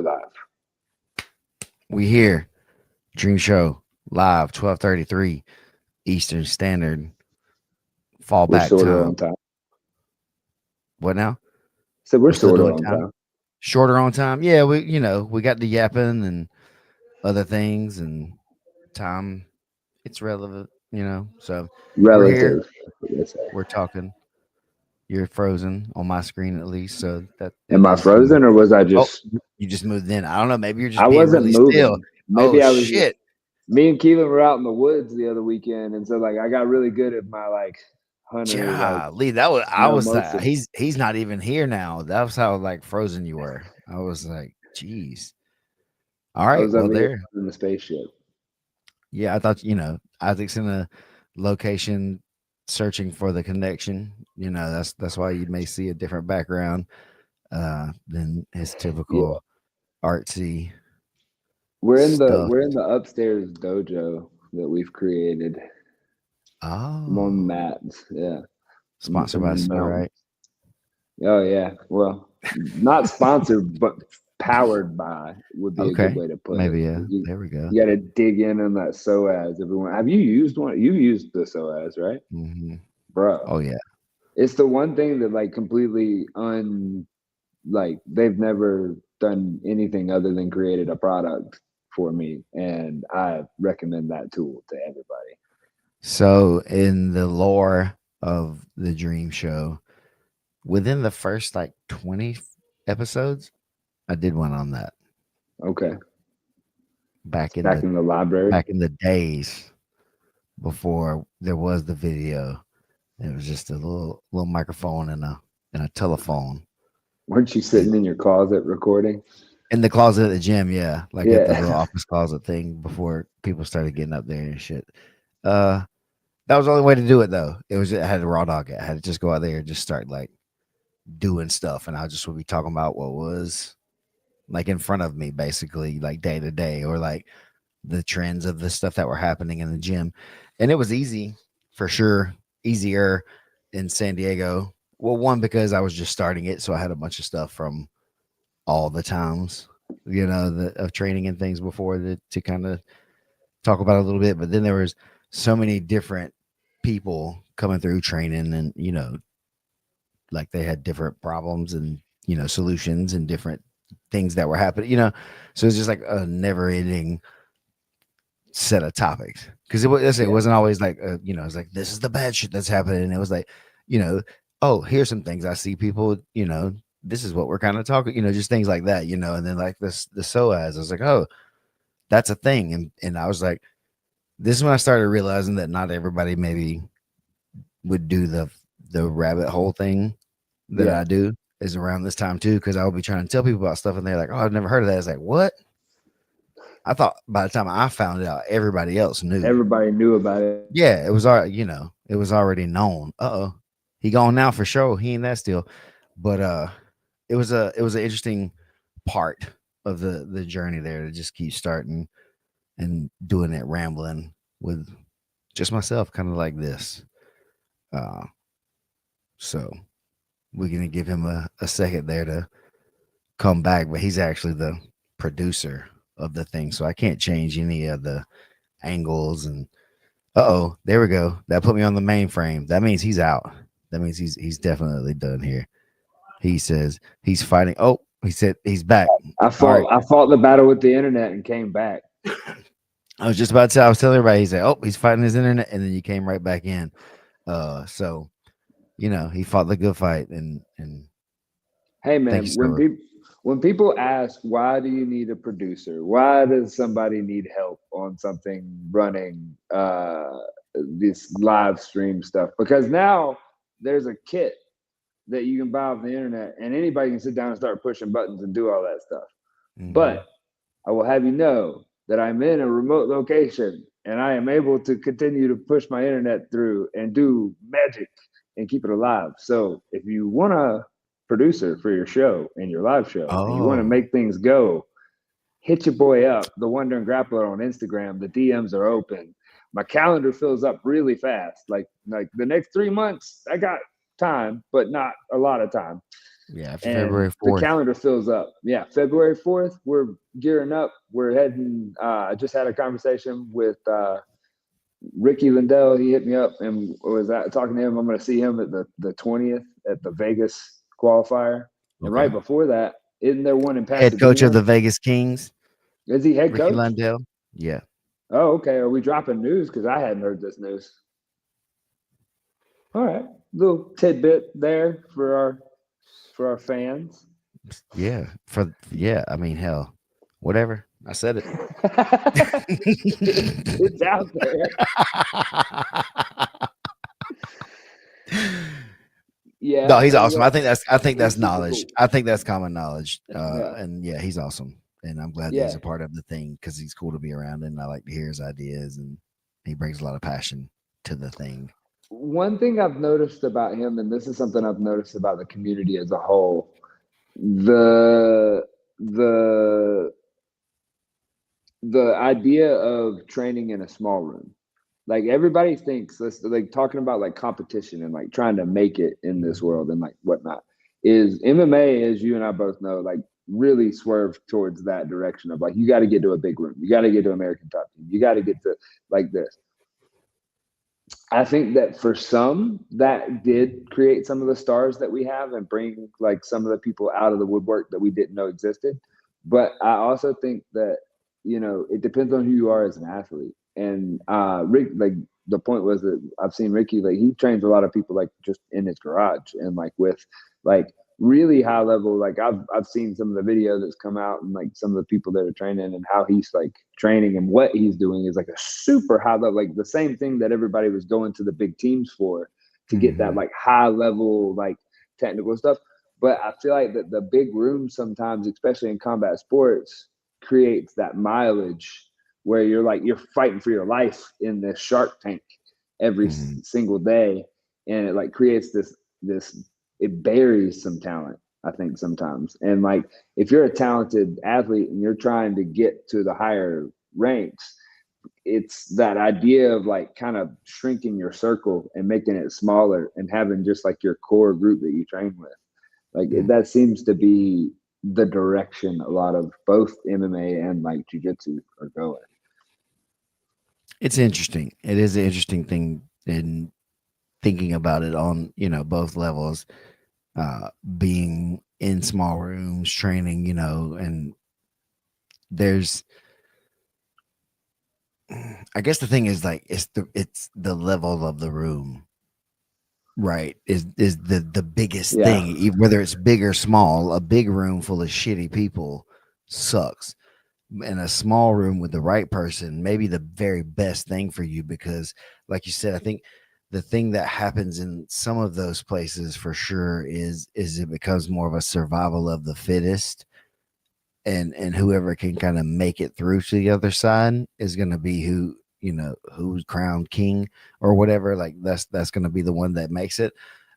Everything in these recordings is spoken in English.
live. We here. Dream Show live 12:33 Eastern Standard. Fall We're back shorter time. on time. What now? So we're We're still shorter doing on time. time. Shorter on time. Yeah, we got the yapping and other things and time. It's relevant. So we're here. Relative. That's what they say. We're talking. You're frozen on my screen at least, so that Am I is frozen or was I Oh, just? you just moved in. I don't know. Maybe you're I just being wasn't really still. moving. Oh Maybe I was just. shit. Me and Keelan were out in the woods the other weekend, and so like I got really good at my hunter Golly, that was I no was motion. he's not even here now. That was how like frozen you were. I was like, geez. All I right, was well over here there. in the spaceship. Yeah, I thought Isaac's in a location searching for the connection. That's why you may see a different background than his Yeah, typical artsy we're stuff. in the upstairs dojo that we've created. I'm on Oh, mats. Yeah, sponsored I'm by in the Snow, mountains. right? Oh yeah. Well, not sponsored, but powered by would be a good Okay, way to put it. maybe yeah. You, There we go. you got to dig in on that SOAS. Everyone, have you used one? You used the SOAS, right, Hmm. bro? Oh yeah. It's the one thing that like completely they've never done anything other than created a product for me, and I recommend that tool to everybody. So, in the lore of the Dream Show, within the first like 20 episodes, I did one on that Okay, back in back the in the library. days before there was the video. It was just a little microphone and a telephone Weren't you and sitting in your closet recording? in the closet at the gym, yeah, like at the little Yeah. office closet thing before people started getting up there and shit. Uh, that was the only way to do it though. I had to raw dog it. I had to just go out there and just start like doing stuff, and I just would be talking about what was like in front of me, basically, like day to day, or like the trends of the stuff that were happening in the gym. And it was easy for sure, easier in San Diego. Well, one because I was just starting it, so I had a bunch of stuff from all the times, of training and things before to kind of talk about a little bit. But then there was so many different people coming through training, and like they had different problems and solutions and different things that were happening. So it's just like a never ending set of topics because it Yeah. wasn't always like it's like this is the bad shit that's happening. And it was like you know oh, here's some things I see people, this is what we're kind of talking, just things like that, and then like the SOAS, I was like, oh, that's a thing. And I was like, this is when I started realizing that not everybody maybe would do the rabbit hole thing that Yeah. I do, is around this time too, because I will be trying to tell people about stuff and they're like, oh, I've never heard of that. It's like, what? I thought by the time I found it out, everybody else knew. Everybody knew about it. Yeah, it was already, it was already known. Uh-oh. He gone now for sure. He ain't that still. But it was an interesting part of the journey there to just keep starting and doing it rambling with just myself, kind of like this. Uh so we're gonna give him a second there to come back, but he's actually the producer of the thing, so I can't change any of the angles. And there we go. That put me on the mainframe. That means he's out. That means he's definitely done here. He says he's fighting. Oh, he said he's back. All right. I fought the battle with the internet and came back. I was just about to say, I was telling everybody, he said, oh, he's fighting his internet, and then you came right back in. So he fought the good fight, and Hey thank you, man, sir. when people ask why do you need a producer, why does somebody need help on something running this live stream stuff? Because now there's a kit that you can buy off the internet, and anybody can sit down and start pushing buttons and do all that stuff. Hmm. But I will have you know that I'm in a remote location and I am able to continue to push my internet through and do magic and keep it alive. So if you want a producer for your show and your live show and you want to Oh, make things go, hit your boy up, the Wonder and Grappler on Instagram. The DMs are open. My calendar fills up really fast. Like the next 3 months, I got time, but not a lot of time. Yeah, after and February the 4th. calendar fills up. Yeah, February 4th, we're gearing up. We're heading. I just had a conversation with Ricky Lindell. He hit me up and was talking to him. I'm going to see him at the 20th at the Vegas qualifier. And Okay. right before that, isn't there one in Head coach of Pasadena? the Vegas Kings, Is he head Ricky coach? Lundell. Yeah. Oh, okay. Are we dropping news? Because I hadn't heard this news. All right, little tidbit there for our fans. Yeah. Yeah, I mean, hell. Whatever. I said It's out there. it. No, Yeah, he's awesome. yeah, I think he's that's super knowledge. cool. I think that's common knowledge. Yeah, And yeah, he's awesome. And I'm glad that he's yeah. a part of the thing because he's cool to be around and I like to hear his ideas and he brings a lot of passion to the thing. One thing I've noticed about him, and this is something I've noticed about the community as a whole, the the the idea of training in a small room. Like everybody thinks, let's like talking about like competition and like trying to make it in this world and like whatnot. Is MMA, as you and I both know, like really swerved towards that direction of like you got to get to a big room, you got to get to American Top Team, you got to get to like this. I think that for some, that did create some of the stars that we have and bring like some of the people out of the woodwork that we didn't know existed. But I also think that, you know, it depends on who you are as an athlete. And Rick, like the point was that I've seen Ricky, like he trains a lot of people like just in his garage and like with like really high level. Like I've seen some of the video that's come out and like some of the people that are training and how he's like training and what he's doing is like a super high level, like the same thing that everybody was going to the big teams for to get that Hmm. like high level like technical stuff. But I feel like that the big room sometimes, especially in combat sports, creates that mileage where you're like you're fighting for your life in this shark tank every Hmm. single day, and it like creates this it buries some talent, I think, sometimes. And like if you're a talented athlete and you're trying to get to the higher ranks, it's that idea of like kind of shrinking your circle and making it smaller and having just like your core group that you train with. Like that seems to be the direction a lot of both MMA and like jujitsu are going. It's interesting. It is an interesting thing in thinking about it on, both levels, being in small rooms, training, and there's, I guess the thing is like, it's the level of the room, right? Is the biggest Yeah. thing, whether it's big or small. A big room full of shitty people sucks. In a small room with the right person, maybe the very best thing for you because, like you said, I think the thing that happens in some of those places for sure is it becomes more of a survival of the fittest, and whoever can kind of make it through to the other side is going to be who's crowned king or whatever. Like that's going to be the one that makes it.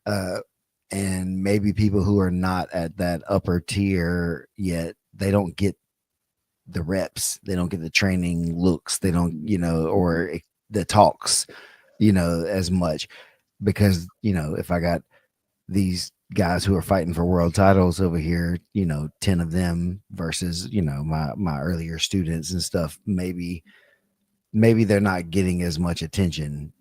uh and maybe people who are not at that upper tier yet, they don't get the reps, they don't get the training looks, they don't, the talks, as much, because if I got these guys who are fighting for world titles over here, 10 of them versus, my earlier students and stuff, maybe they're not getting as much attention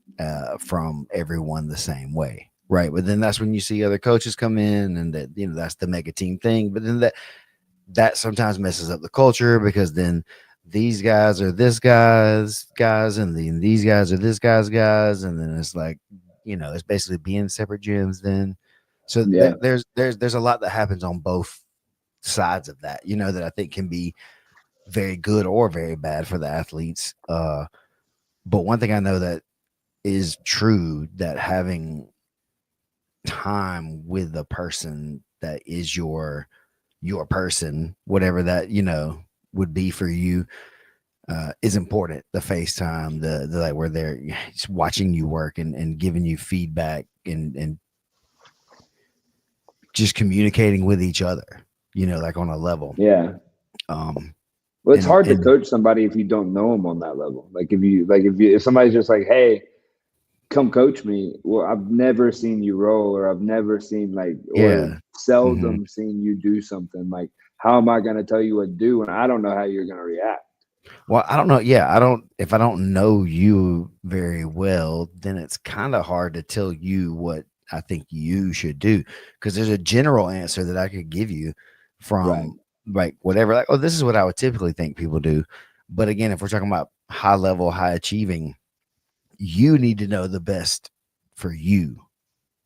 from everyone the same way, right? But then that's when you see other coaches come in, and that, that's the mega team thing. But then that sometimes messes up the culture, because then these guys are this guys, and then these guys are this guys, and then it's like, it's basically being separate gyms then. So Yeah. there's a lot that happens on both sides of that, that I think can be very good or very bad for the athletes. But one thing I know that is true, that having time with the person that is your person, whatever that, would be for you, is important. The FaceTime, the like, where they're just watching you work and giving you feedback, and just communicating with each other, like on a level. Yeah. Um, Well, it's and hard to and coach somebody if you don't know them on that level. Like if somebody's just like, hey, come coach me. Well, I've never seen you roll, or I've never seen like, or Yeah. Hmm. seldom seen you do something. Like, how am I going to tell you what to do when I don't know how you're going to react? Well, I don't know. Yeah, I don't. If I don't know you very well, then it's kind of hard to tell you what I think you should do because there's a general answer that I could give you Right. from like whatever. Like, oh, this is what I would typically think people do. But again, if we're talking about high level, high achieving, you need to know the best for you Yeah.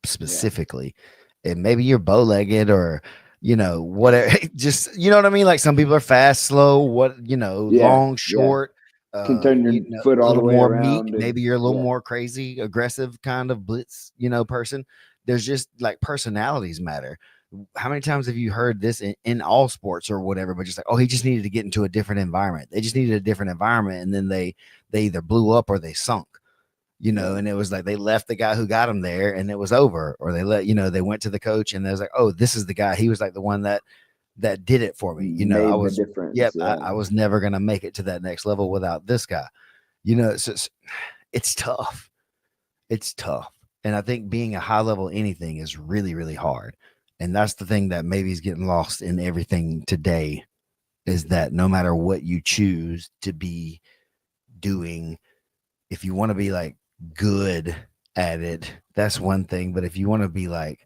specifically. And maybe you're bow legged or, whatever. Just, you know what I mean? Like some people are fast, slow, Yeah. long, Yeah. short, Can turn your foot a all the little way more meek. around, and Maybe you're a little yeah. more crazy, aggressive kind of blitz, person. There's just like personalities matter. How many times have you heard this in all sports or whatever, but just like, oh, he just needed to get into a different environment. They just needed a different environment. And then they either blew up or they sunk, Yeah. and it was like they left the guy who got him there and it was over, or they went to the coach and they was like, oh, this is the guy. He was like the one that did it for me. Made the difference. Yeah. I was never going to make it to that next level without this guy. So it's tough. It's tough. And I think being a high level anything is really, really hard. And that's the thing that maybe is getting lost in everything today is that no matter what you choose to be doing, if you want to be like good at it, that's one thing. But if you want to be like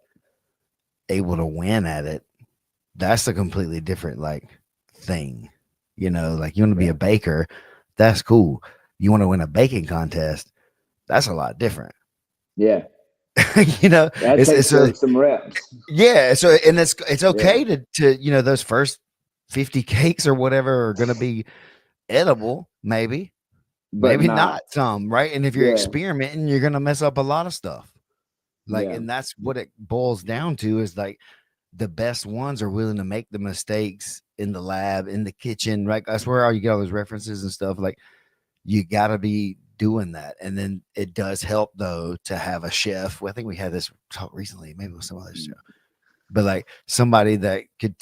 able to win at it, that's a completely different like thing. Like you want to be a Right. baker, that's cool. You want to win a baking contest, that's a lot different. Yeah. you know, That it's takes a some reps. yeah. So and it's Yeah. okay to those first 50 cakes or whatever are gonna be edible, maybe. But Maybe not not. some, right? And if you're Yeah. experimenting, you're gonna mess up a lot of stuff. Like, Yeah. and that's what it boils down to is like the best ones are willing to make the mistakes in the lab, in the kitchen, right? That's where all you get all those references and stuff. Like, you gotta be doing that. And then it does help though to have a chef. Well, I think we had this talk recently, maybe with some other show, but like somebody that could,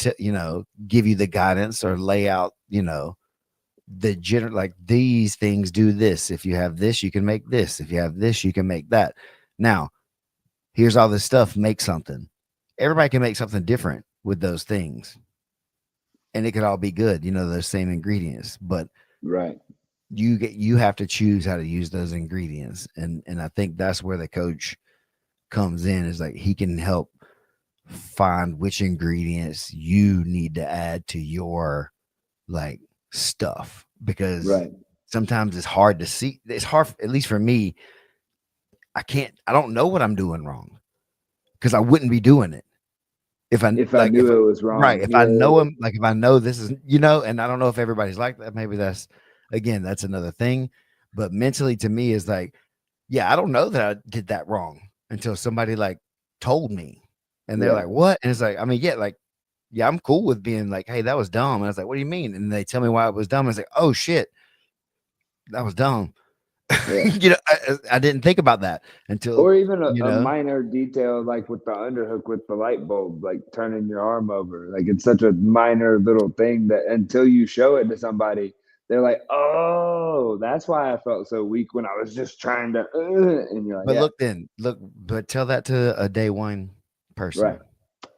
give you the guidance or lay out, the general like these things do this. If you have this, you can make this. If you have this, you can make that. Now, here's all this stuff, make something. Everybody can make something different with those things. And it could all be good, those same ingredients. But Right. you have to choose how to use those ingredients. And I think that's where the coach comes in, is like he can help find which ingredients you need to add to your like stuff, because Right. sometimes it's hard to see. It's hard, at least for me. I don't know what I'm doing wrong because I wouldn't be doing it if I If I like if knew it was right, wrong. if I know Yeah. him, like if I know this is, and I don't know if everybody's like that. Maybe that's another thing. But mentally to me is like, yeah, I don't know that I did that wrong until somebody like told me. And they're Yeah. like, what? And it's like, I mean, yeah, like, yeah, I'm cool with being like, hey, that was dumb. And I was like, what do you mean? And they tell me why it was dumb. I was like, oh shit, that was dumb. Yeah. I didn't think about that until, Or even you a know, minor detail like with the underhook with the light bulb, like turning your arm over. Like, it's such a minor little thing that until you show it to somebody, they're like, "Oh, that's why I felt so weak when I was just trying to." And you're like, but "Yeah, but tell that to a day one right, person.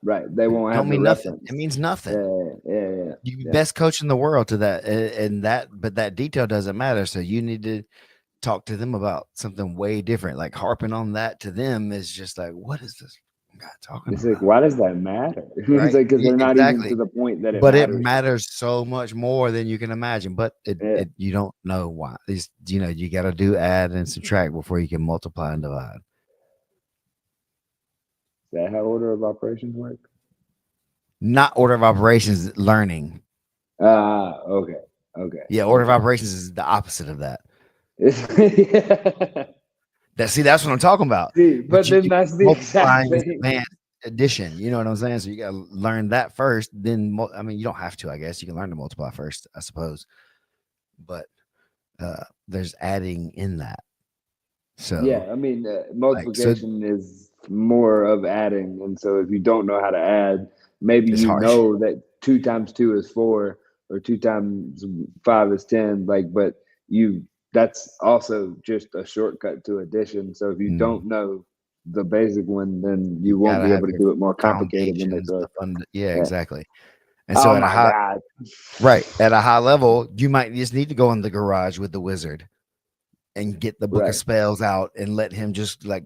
right." They It won't don't have the mean nothing. It reference. means nothing. Yeah, yeah, yeah, You be yeah. best coach in the world to that, but that detail doesn't matter. So you need to talk to them about something way different. Like harping on that to them is just like, what is this guy talking It's like, about? why does that matter? It's Right? like because they're not even to Exactly. the point that it But it matters to them. matters so much more than you can imagine. But Yeah. you don't know why. These, you got to do add and subtract before you can multiply and divide. Is that how order of operations work? Not order of operations, learning. Ah, okay, okay, Yeah, order of okay. operations is the opposite of that. Yeah. That's what I'm talking about. See, But but then that's the exact multiplying is thing. advanced addition. You know what I'm saying? So you got to learn that first. Then, I mean, you don't have to. I guess you can learn to multiply first, I suppose. But there's adding in that. So, Yeah, I mean, like, so multiplication is more of adding, and so if you don't know how to add, maybe it's you harsh. know that 2 times 2 is 4, or 2 times 5 is 10. Like, but you that's also just a shortcut to addition. So if you Mm. don't know the basic one, then You you won't gotta be have able to your do it more complicated when they foundations, throw. the fund. Yeah, Yeah. exactly. And so Oh at a my high god. right at a high level, you might just need to go in the garage with the wizard and get the book of Right. spells out and let him just like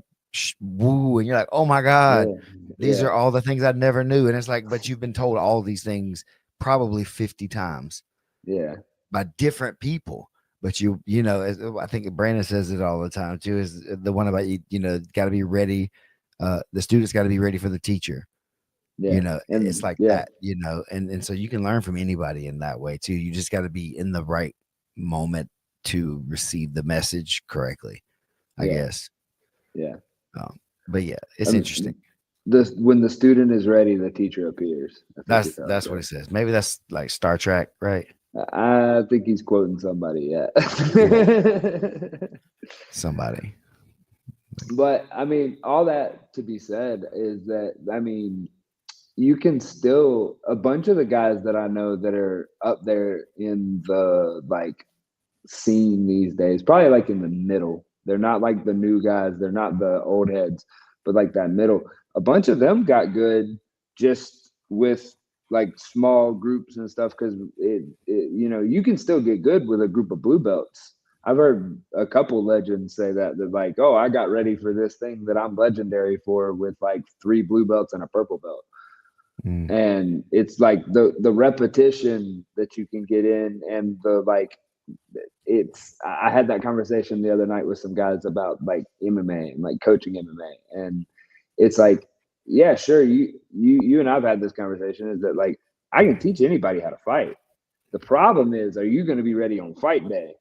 woo, and you're like, oh my god, Yeah. these Yeah. are all the things I never knew. And it's like, but you've been told all these things probably 50 times Yeah. by different people. But you know, I think Brandon says it all the time too. Is the one about you know, got to be ready. The students got to be ready for the teacher. You Yeah. know, it's And like yeah. that. You know, and so you can learn from anybody in that way too. You just got to be in the right moment to receive the message correctly, I Yeah. guess. Yeah. But yeah, it's interesting. Um, when the student is ready, the teacher appears. I think is how it That's what goes. it says. Maybe that's like Star Trek, right? I think he's quoting somebody. Yeah. Yeah, somebody. But I mean, all that to be said is that I mean, you can still a bunch of the guys that I know that are up there in the like scene these days, probably like in the middle. They're not like the new guys, they're not the old heads, but like that middle. A bunch of them got good just with like small groups and stuff because you know, you can still get good with a group of blue belts. I've heard a couple legends say that like, oh, I got ready for this thing that I'm legendary for with like 3 blue belts and a purple belt. Mm. And it's like the repetition that you can get in and the like it's I had that conversation the other night with some guys about like MMA and like coaching MMA, and it's like, yeah, sure, you and I've had this conversation is that like I can teach anybody how to fight. The problem is, are you going to be ready on fight day,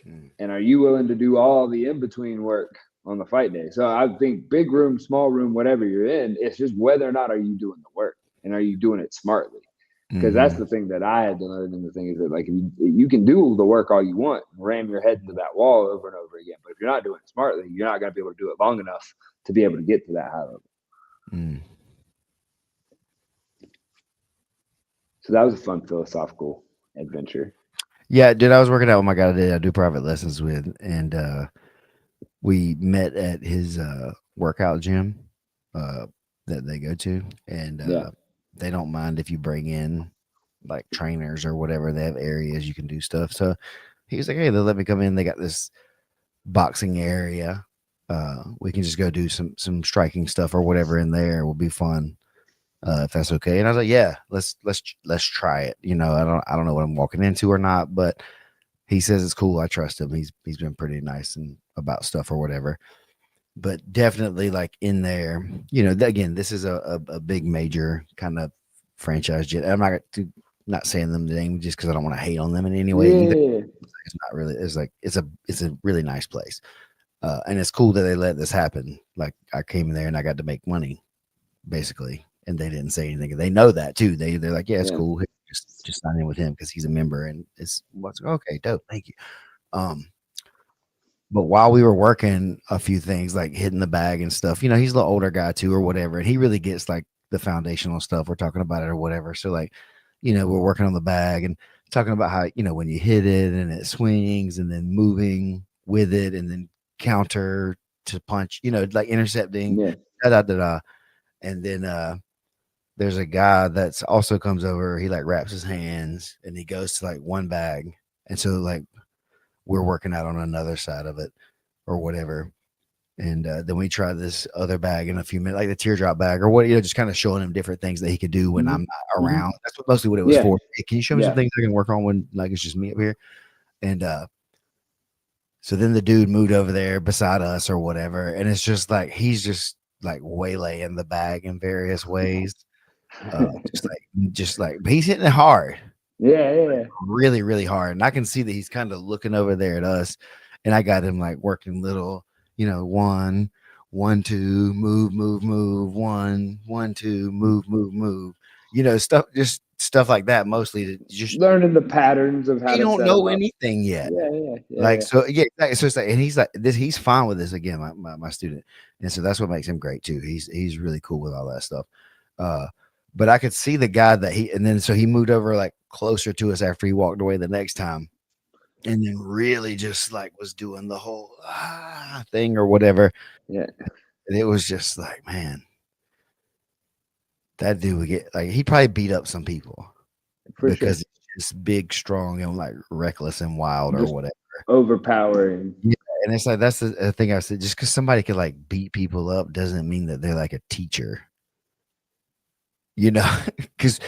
Mm. and are you willing to do all the in between work on the fight day? So I think big room, small room, whatever you're in, it's just whether or not are you doing the work and are you doing it smartly, because that's Hmm. the thing that I had to learn in the thing is that like you can do the work all you want, ram your head into that wall over and over again, but if you're not doing it smartly, you're not going to be able to do it long enough to be able to get to that high level. Mm. So that was a fun philosophical adventure. Yeah, dude, I was working out with my guy today. I do private lessons with, and we met at his workout gym uh, that they go to, and Yeah, they don't mind if you bring in like trainers or whatever. They have areas you can do stuff. So he was like, "Hey, they'll let me come in. They got this boxing area. We can just go do some striking stuff or whatever in there. It will be fun." If that's okay. And I was like, yeah, let's try it. You know, I don't know what I'm walking into or not, but he says it's cool. I trust him. He's been pretty nice and about stuff or whatever. But definitely like in there, you know, again, this is a big major kind of franchise jet. I'm not saying them the name just because I don't want to hate on them in any way either. yeah, It's not really. It's like it's a really nice place, and it's cool that they let this happen. Like I came in there and I got to make money basically, and they didn't say anything. They know that too. They're like, yeah, it's yeah, cool. Just sign in with him because he's a member, and it's what's okay, dope, thank you. Um, but while we were working a few things like hitting the bag and stuff, you know, he's a little older guy too, or whatever, and he really gets like the foundational stuff. We're talking about it or whatever. So like, you know, we're working on the bag and talking about how you know when you hit it and it swings and then moving with it and then counter to punch, you know, like intercepting, yeah. da da da da, and then there's a guy that's also comes over. He like wraps his hands and he goes to like one bag, and so like we're working out on another side of it or whatever. And then we try this other bag in a few minutes, like the teardrop bag or what, you know, just kind of showing him different things that he could do when Hmm. I'm not Hmm. around. That's what, mostly what it was Yeah, for. Hey, can you show me some yeah, things I can work on when like it's just me up here? And so then the dude moved over there beside us or whatever, and it's just like he's just like waylaying the bag in various ways. But he's hitting it hard, yeah, yeah. really, really hard. And I can see that he's kind of looking over there at us. And I got him like working little, you know, one, two, move, move, move, one, two, move, move, move. You know, stuff, just stuff like that. Mostly to just Learning the patterns of how they to don't set them know up. anything yet. Yeah, yeah, yeah, Like yeah. so, yeah. So it's like, and he's like this. He's fine with this again. My student, and so that's what makes him great too. He's really cool with all that stuff. Uh, but I could see the guy that he, and then so he moved over like closer to us after he walked away the next time, and then really just like was doing the whole thing or whatever. Yeah, And it was just like, man, that dude would get like, he probably beat up some people for because sure. he's just big, strong, and like reckless and wild or Just whatever. overpowering. Yeah, and it's like that's the thing I said. Just because somebody could like beat people up doesn't mean that they're like a teacher, you know? Because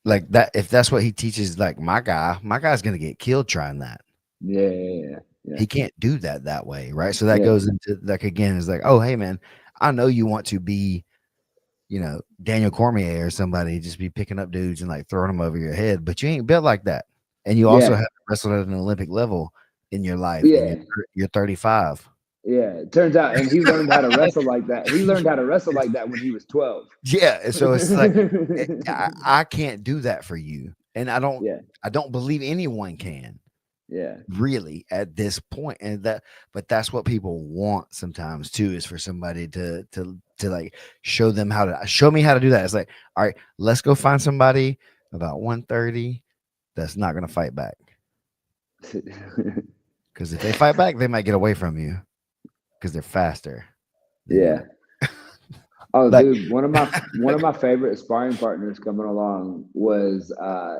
like that, if that's what he teaches, like my guy's gonna get killed trying that. Yeah, yeah, yeah, He can't do that that way, right? So that yeah, goes into like again is like, oh hey man, I know you want to be, Daniel Cormier or somebody, just be picking up dudes and like throwing them over your head, but you ain't built like that, and you also yeah, haven't wrestled at an Olympic level in your life, and yeah, you're 35. yeah. It turns out, and he learned how to wrestle like that. He learned how to wrestle like that when he was 12. Yeah, and so it's like I can't do that for you, and Yeah, I don't believe anyone can yeah, really at this point, and but that's what people want sometimes too, is for somebody to like show me how to do that. It's like, all right, let's go find somebody about 130 that's not going to fight back, because if they fight back, they might get away from you because they're faster than you. yeah. Oh, Like, dude, one of my favorite sparring partners coming along was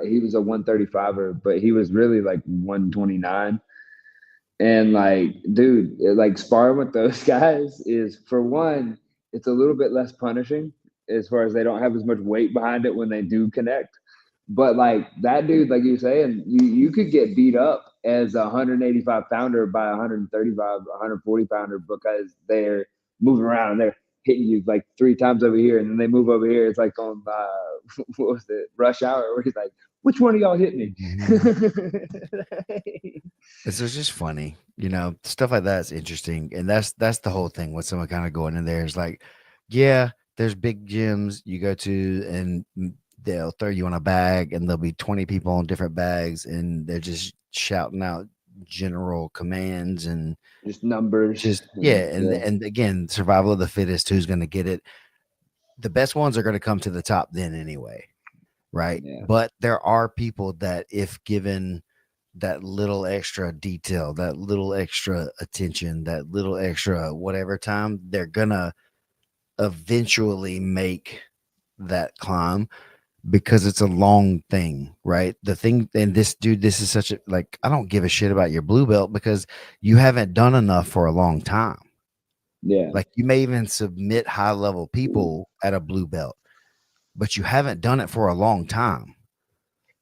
he was a 135er, but he was really like 129. And like, dude, like sparring with those guys is, for one, it's a little bit less punishing as far as they don't have as much weight behind it when they do connect. But like that dude, like you were saying, you could get beat up as a 185 pounder by a 135, 140 pounder because they're moving around and they're hitting you like three times over here, and then they move over here. It's like on what was it, Rush Hour, where he's like, "Which one of y'all hit me?" mhm. It's just funny, stuff like that's interesting, and that's the whole thing with someone kind of going in there is like, yeah, there's big gyms you go to, and they'll throw you on a bag, and there'll be 20 people on different bags, and they're just shouting out general commands and Just numbers. just And, yeah, and yeah, and again, survival of the fittest, who's going to get it? The best ones are going to come to the top then anyway, right? yeah. But there are people that, if given that little extra detail, that little extra attention, that little extra whatever time, they're gonna eventually make that climb, because it's a long thing, right? The thing, and this dude, this is such a like, I don't give a shit about your blue belt because you haven't done enough for a long time. Yeah. Like, you may even submit high level people at a blue belt, but you haven't done it for a long time.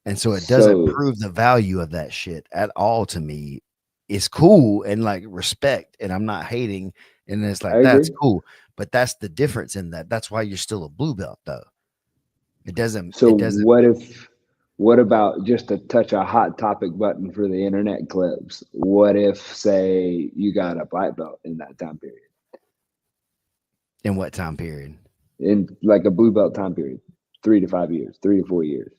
And so it doesn't So prove the value of that shit at all to me. It's cool and like respect, and I'm not hating. And it's I like, that's agree. cool. But that's the difference in that. That's why you're still a blue belt, though. So It doesn't what about just to touch a hot topic button for the internet clips? What if, say, you got a black belt in that time period, in what time period? in like a blue belt time period, 3 to 5 years, 3 to 4 years?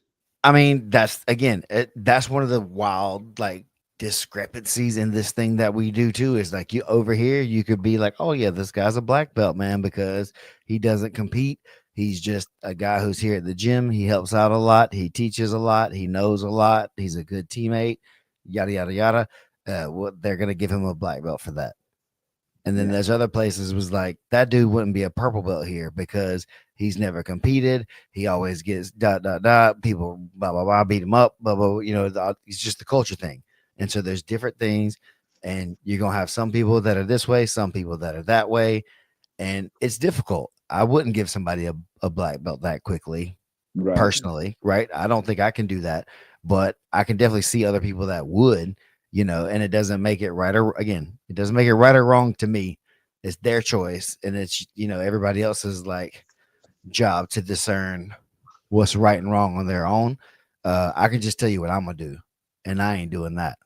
I mean, that's again, that's one of the wild like discrepancies in this thing that we do too. Is like, you over here, you could be like, oh yeah, this guy's a black belt, man, because he doesn't compete. He's just a guy who's here at the gym. He helps out a lot. He teaches a lot. He knows a lot. He's a good teammate. Yada yada yada. What they're gonna give him a black belt for that. And then Yeah, there's other places was like, that dude wouldn't be a purple belt here because he's never competed. He always gets dot dot dot. People blah blah blah beat him up. Blah blah. It's just the culture thing. And so there's different things, and you're gonna have some people that are this way, some people that are that way, and it's difficult. I wouldn't give somebody a black belt that quickly, right. personally, right? I don't think I can do that, but I can definitely see other people that would, and it doesn't make it right, or again, it doesn't make it right or wrong to me. It's their choice, and it's, everybody else's like job to discern what's right and wrong on their own. I can just tell you what I'm gonna do, and I ain't doing that.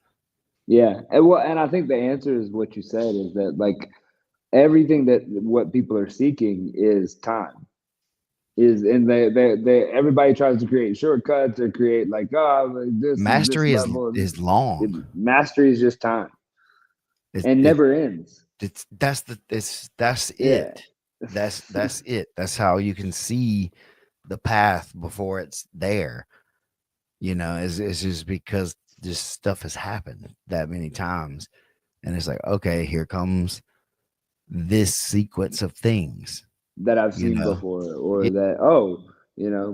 Yeah, and I think the answer is what you said, is that like everything that what people are seeking is time. Is and they everybody tries to create shortcuts or create like, oh, like this Mastery is level of is long. mastery is just time It, and it never ends. it's that's Yeah. it. That's it. That's how you can see the path before it's there. It's just because just stuff has happened that many times, and it's like, okay, here comes this sequence of things, that I've you seen know. before, Yeah, or that, oh,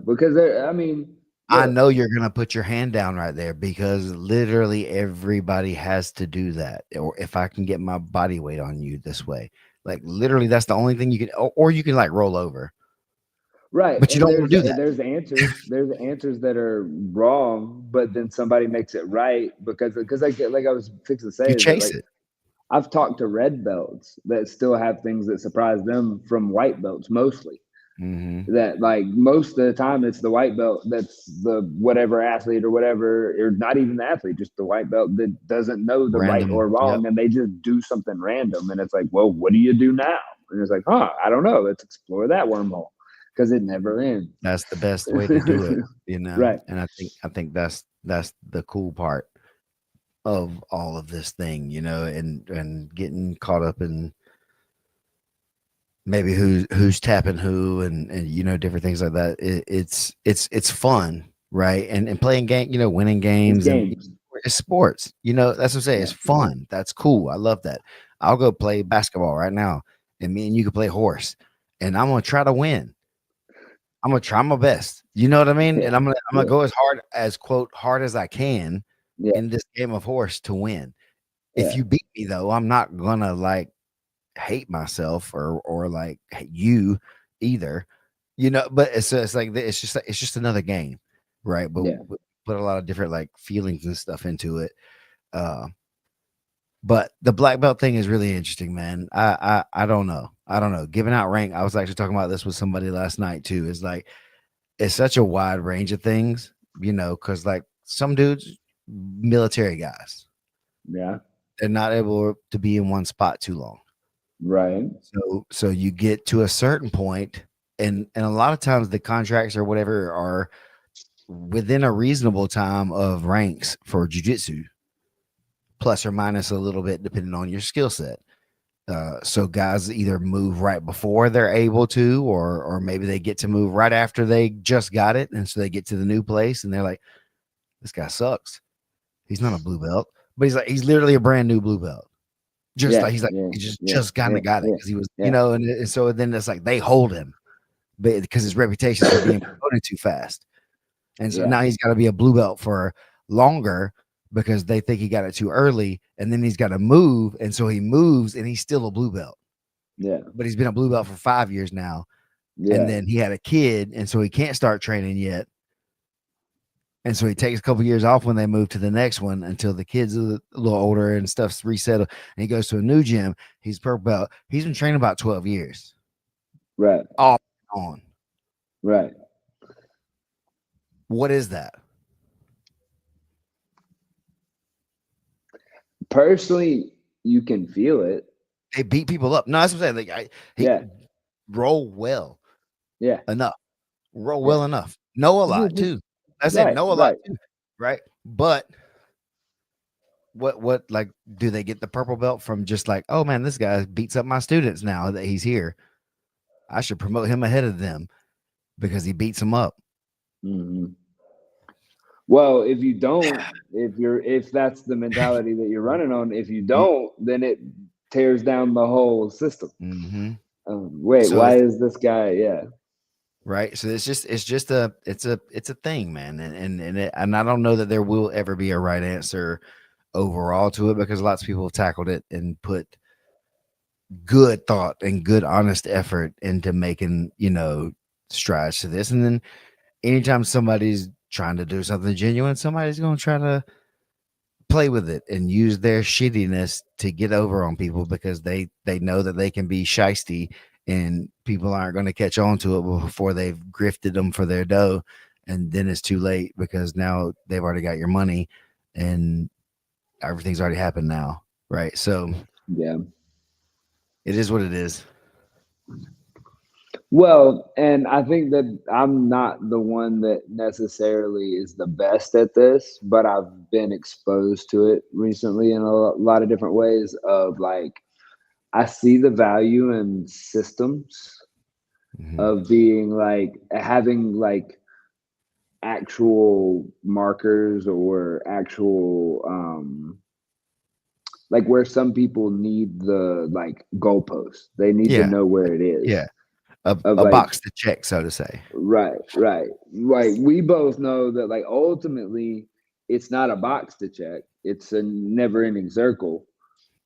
because there, I mean, I look, know you're gonna put your hand down right there because literally everybody has to do that. Or if I can get my body weight on you this way, like literally, that's the only thing you can, or you can like roll over, right, but you and don't want to do that. there's answers that are wrong, but then somebody makes it right because like I was fixing to say You is that chase like it. I've talked to red belts that still have things that surprise them from white belts mostly. Hmm. That like most of the time it's the white belt that's the whatever athlete or whatever, or not even the athlete, just the white belt that doesn't know the right or Random. Yep. wrong, and they just do something random, and it's like, well, what do you do now? And it's like, I don't know. Let's explore that wormhole because it never ends. That's the best way to do it, you know. Right. And I think that's the cool part of all of this thing, and getting caught up in maybe who's tapping who and different things like that. It's fun, right? And playing game, winning It's games and games. it's sports. That's what I'm saying. Yeah. It's fun. That's cool. I love that. I'll go play basketball right now, and me and you can play horse, and I'm gonna try to win. I'm gonna try my best. You know what I mean? Yeah. And I'm gonna Yeah. go as hard as I can Yeah. in this game of horse to win. If Yeah. you beat me though, I'm not gonna like hate myself or like hate you either. But it's like it's just another game, right? But Yeah. put a lot of different like feelings and stuff into it. Uh, but the black belt thing is really interesting, man. I don't know. I don't know. Giving out rank, I was actually talking about this with somebody last night too. It's like it's such a wide range of things, because like some dudes, military guys, Yeah. they're not able to be in one spot too long. Right. So you get to a certain point, and a lot of times the contracts or whatever are within a reasonable time of ranks for jujitsu, plus or minus a little bit depending on your skill set. So guys either move right before they're able to, or maybe they get to move right after they just got it, and so they get to the new place and they're like, "This guy sucks. He's not a blue belt, but he's literally a brand new blue belt. Just Yeah. like he's like Yeah. he just Yeah. just kind Yeah. of got it Yeah. because he was, Yeah. and so then it's like they hold him, but because his reputation's for being promoted too fast, and so Yeah. now he's got to be a blue belt for longer because they think he got it too early, and then he's got to move, and so he moves, and he's still a blue belt, Yeah. but he's been a blue belt for 5 years now, and Yeah. then he had a kid, and so he can't start training yet. And so he takes a couple years off when they move to the next one until the kid's a little older and stuff's resettled. And he goes to a new gym. He's purple belt. He's been training about 12 years. Right. Off and on. Right. What is that? Personally, you can feel it. They beat people up. No, that's what I'm saying. Like he Yeah. roll well Yeah. enough. Roll Yeah. well enough. Know a lot Just too. I said right. know a lot Right. too. Right. But what like do they get the purple belt from just like, oh man, this guy beats up my students now that he's here. I should promote him ahead of them because he beats them up. Hmm. Well, if you don't, if that's the mentality that you're running on, if you don't, then it tears down the whole system. Mm-hmm. Wait, So why it's is this guy? Yeah. right. So it's a thing, man, and I don't know that there will ever be a right answer overall to it because lots of people have tackled it and put good thought and good honest effort into making strides to this, and then anytime somebody's trying to do something genuine, somebody's going to try to play with it and use their shittiness to get over on people because they know that they can be shisty and people aren't going to catch on to it before they've grifted them for their dough, and then it's too late because now they've already got your money and everything's already happened now, right? So Yeah. it is what it is. Well, and I think that I'm not the one that necessarily is the best at this, but I've been exposed to it recently in a lot of different ways of like I see the value in systems Mhm. of being like having like actual markers or actual like where some people need the like goalposts. They need to Yeah, know where it yeah, is. Of a like box to check, so to say. right. Like we both know that like ultimately it's not a box to check. It's a never ending circle.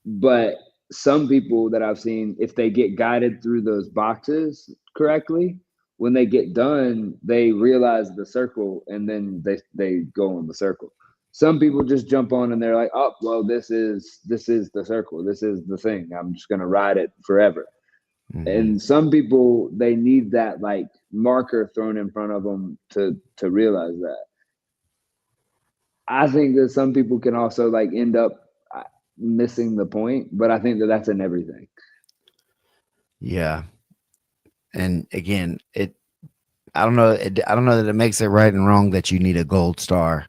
But some people that I've seen, if they get guided through those boxes correctly, when they get done, they realize the circle and then they go on the circle. Some people just jump on and they're like, oh well, this is the circle. This is the thing. I'm just gonna ride it forever. Hmm. And some people they need that like marker thrown in front of them to realize that. I think that some people can also like end up missing the point, but I think that that's in everything. Yeah, and again, it. I don't know. I don't know that it makes it right and wrong that you need a gold star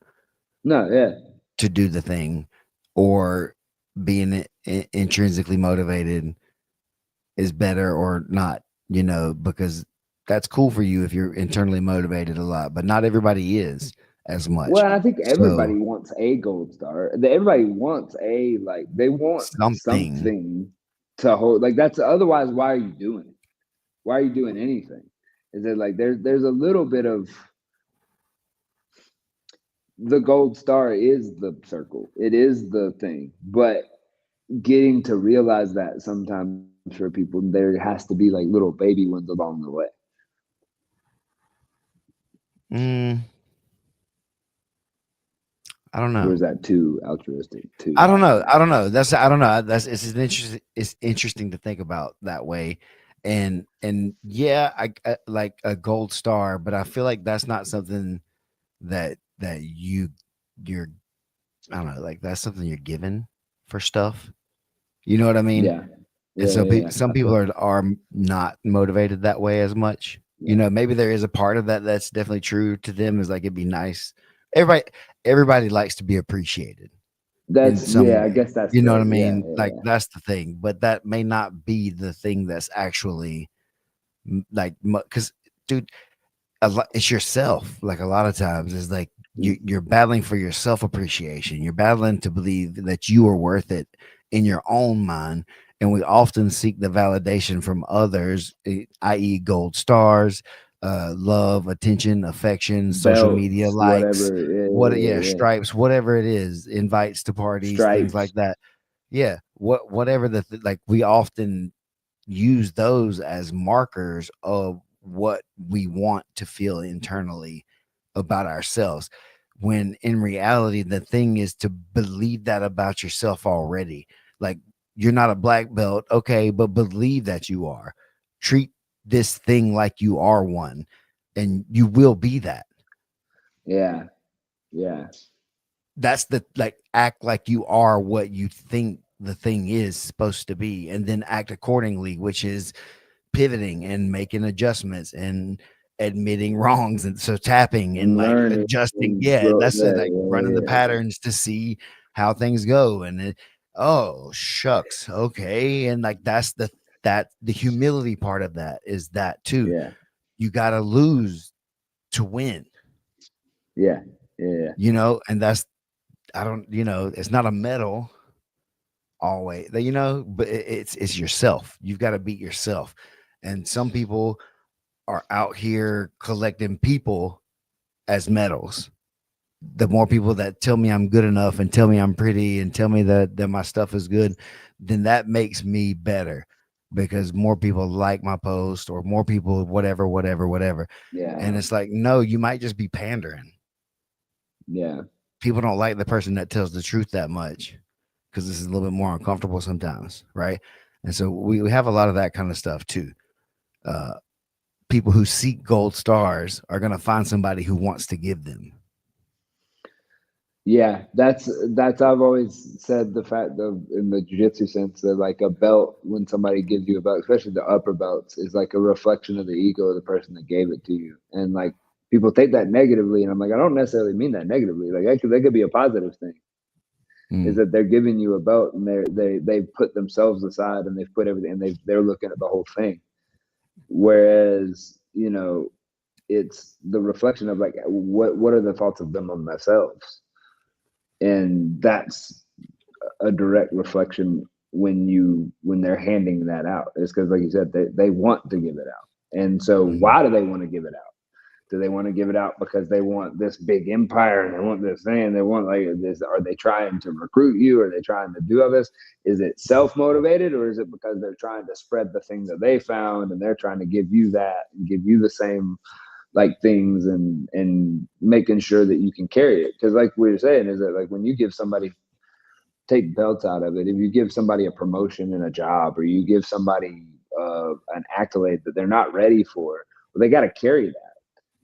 No, yeah, to do the thing, or being intrinsically motivated is better or not. Because that's cool for you if you're internally motivated a lot, but not everybody is as much. well, I think So everybody wants a gold star. Everybody wants a like they want something. something to hold. Like that's otherwise, why are you doing it? Why are you doing anything? Is it like there's a little bit of the gold star is the circle. It is the thing, but getting to realize that sometimes for people there has to be like little baby ones along the way. Mm, I don't Or know. is that too altruistic? I Too don't know. I don't know. That's I don't know. That's it's an interesting. It's interesting to think about that way, and yeah, I like a gold star, but I feel like that's not something that you're. I don't know. Like that's something you're given for stuff. You know what I mean? yeah, And so yeah. some I people feel are not motivated that way as much. yeah. Maybe there is a part of that that's definitely true to them. Is like it'd be nice. Everybody everybody likes to be appreciated in That's some yeah. I way. guess that's You know what I the yeah, mean? Like yeah, that's the thing, but that may not be the thing that's actually like because, dude, it's yourself. Like a lot of times, is like yeah. you're battling for your self appreciation. You're battling to believe that you are worth it in your own mind. And we often seek the validation from others, i.e., gold stars, love, attention, affection, social media Belts, likes, whatever. yeah, Yeah. stripes, whatever it is, invites to parties, things like Stripes. that. Yeah, whatever like we often use those as markers of what we want to feel internally about ourselves, when in reality the thing is to believe that about yourself already. Like, you're not a black belt, okay, but believe that you are. Treat this thing like you are one, and you will be that. Yeah, yeah, That's the, like, act like you are what you think the thing is supposed to be, and then act accordingly, which is pivoting and making adjustments and admitting wrongs, and so tapping and and like learning adjusting. and Yeah, grow. that's it, like running the Yeah. patterns to see how things go. And oh shucks, okay. And like that the humility part of that is that too. Yeah, You got to lose to win, yeah, yeah, and that's, I don't, it's not a medal always, but it's yourself. You've got to beat yourself. And some people are out here collecting people as medals. The more people that tell me I'm good enough and tell me I'm pretty and tell me that my stuff is good, then that makes me better, because more people like my post, or more people whatever, whatever, whatever. yeah, And it's like, no, you might just be pandering. yeah, People don't like the person that tells the truth that much, because this is a little bit more uncomfortable sometimes, right? And so we have a lot of that kind of stuff too. Uh, People who seek gold stars are going to find somebody who wants to give them. yeah. That's I've always said the fact of in the jujitsu sense that like a belt, when somebody gives you a belt, especially the upper belts, is like a reflection of the ego of the person that gave it to you. And like people take that negatively, and I'm like, I don't necessarily mean that negatively. Like actually, that could be a positive thing. Is Mm. that they're giving you a belt and they've put themselves aside and they've put everything and they're looking at the whole thing. Whereas, it's the reflection of like what are the thoughts of them on themselves, and that's a direct reflection when they're handing that out. It's because, like you said, they want to give it out, and so Mhm. why do they want to give it out? Do they want to give it out because they want this big empire and they want this thing? They want like this. Are they trying to recruit you? Are they trying to do all this? Is it self motivated, or is it because they're trying to spread the thing that they found and they're trying to give you that and give you the same like things and making sure that you can carry it? Because like we were saying, is that like when you give somebody, take belts out of it, if you give somebody a promotion in a job or you give somebody an accolade that they're not ready for, well, they got to carry that.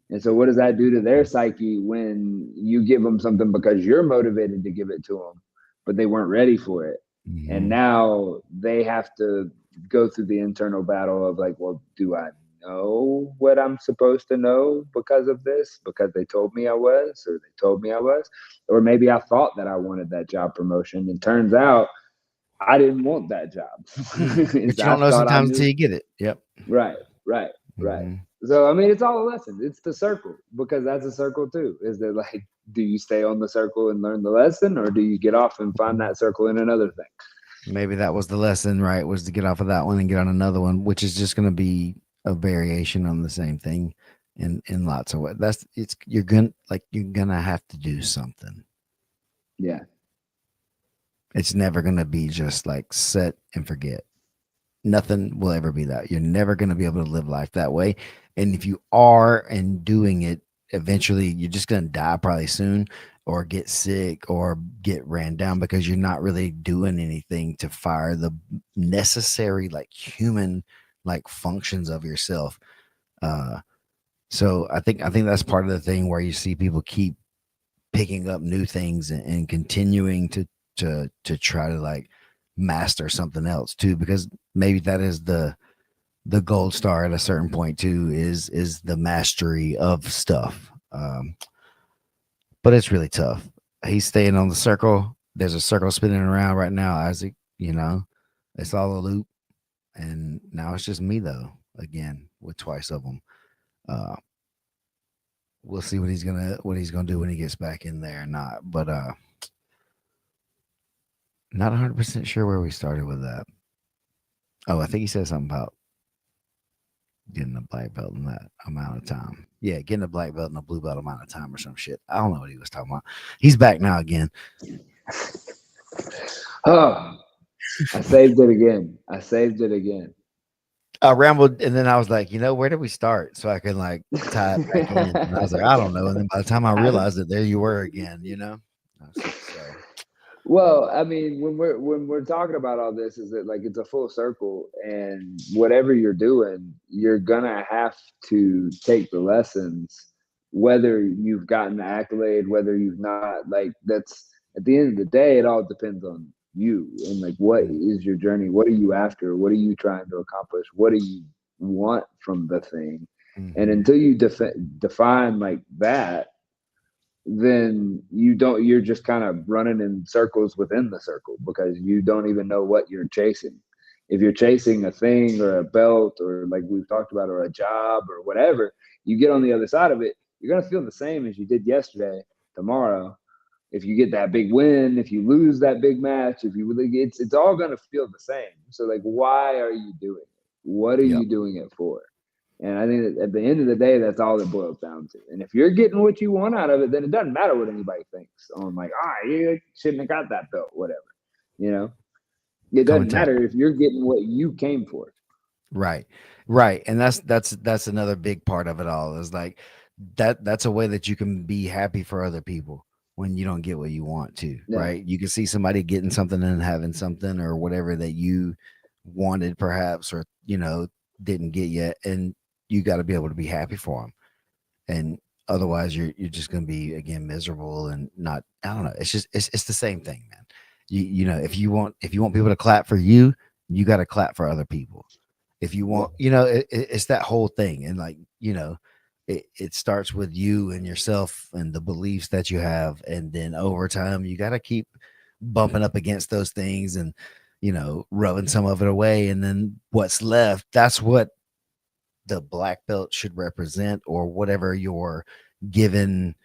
And so, what does that do to their psyche when you give them something because you're motivated to give it to them, but they weren't ready for it? And Mhm. now they have to go through the internal battle of like, well, do I know what I'm supposed to know because of this? Because they told me I was, or they told me I was, or maybe I thought that I wanted that job promotion. And turns out I didn't want that job. But you I don't know thought I sometimes knew. until you get it. Yep. Right, right, right. Mhm. So I mean, it's all a lesson. It's the circle because that's a circle too. Is that like, do you stay on the circle and learn the lesson, or do you get off and find that circle in another thing? Maybe that was the lesson, right? Was to get off of that one and get on another one, which is just going to be a variation on the same thing in lots of ways. That's it's you're gonna have to do something. Yeah, It's never gonna be just like set and forget. Nothing will ever be that. You're never gonna be able to live life that way. And if you are and doing it, eventually you're just gonna die probably soon or get sick or get ran down because you're not really doing anything to fire the necessary like human like functions of yourself. Uh so I think that's part of the thing where you see people keep picking up new things and continuing to try to like master something else too, because maybe that is the gold star at a certain point too, is the mastery of stuff. But it's really tough. He's staying on the circle. There's a circle spinning around right now, Isaac. You know, it's all a loop, and now it's just me though. Again, with twice of them. Uh, we'll see what he's gonna do when he gets back in there or not. But not 100% sure where we started with that. Oh, I think he said something about getting a black belt in that amount of time. Yeah, getting a black belt in a blue belt amount of time or some shit. I don't know what he was talking about. He's back now again. oh, I saved it again. I saved it again. I rambled and then I was like, where did we start? So I can like tie it back in. And I was like, I don't know. And then by the time I I, realized it, there you were again. So well, I mean, when we're talking about all this, is that like it's a full circle, and whatever you're doing, you're gonna have to take the lessons, whether you've gotten the accolade, whether you've not. Like that's at the end of the day, it all depends on you and like what mm, is your journey, what are you after, what are you trying to accomplish, what do you want from the thing, and mhm. until you define like that, then you're just kind of running in circles within the circle because you don't even know what you're chasing. If you're chasing a thing or a belt or like we've talked about, or a job or whatever, you get on the other side of it, you're going to feel the same as you did yesterday, tomorrow. If you get that big win, if you lose that big match, if you really, it's all going to feel the same. So like, why are you doing it? What are Yep. you doing it for? And I think that at the end of the day, that's all it boils down to. And if you're getting what you want out of it, then it doesn't matter what anybody thinks on like, you shouldn't have got that belt, whatever. You know, it Come doesn't and tell. matter if you're getting what you came for. Right. Right. And that's another big part of it all is like that's a way that you can be happy for other people when you don't get what you want to, Yeah. right? You can see somebody getting something and having something or whatever that you wanted perhaps or didn't get yet, and you got to be able to be happy for them. And otherwise you're just going to be again miserable and not, I don't know, it's just it's the same thing, man. If you want people to clap for you, you got to clap for other people. If you Yeah. want, it's that whole thing. And like, it starts with you and yourself and the beliefs that you have. And then over time, you got to keep bumping up against those things and, rubbing some of it away. And then what's left, that's what the black belt should represent, or whatever your given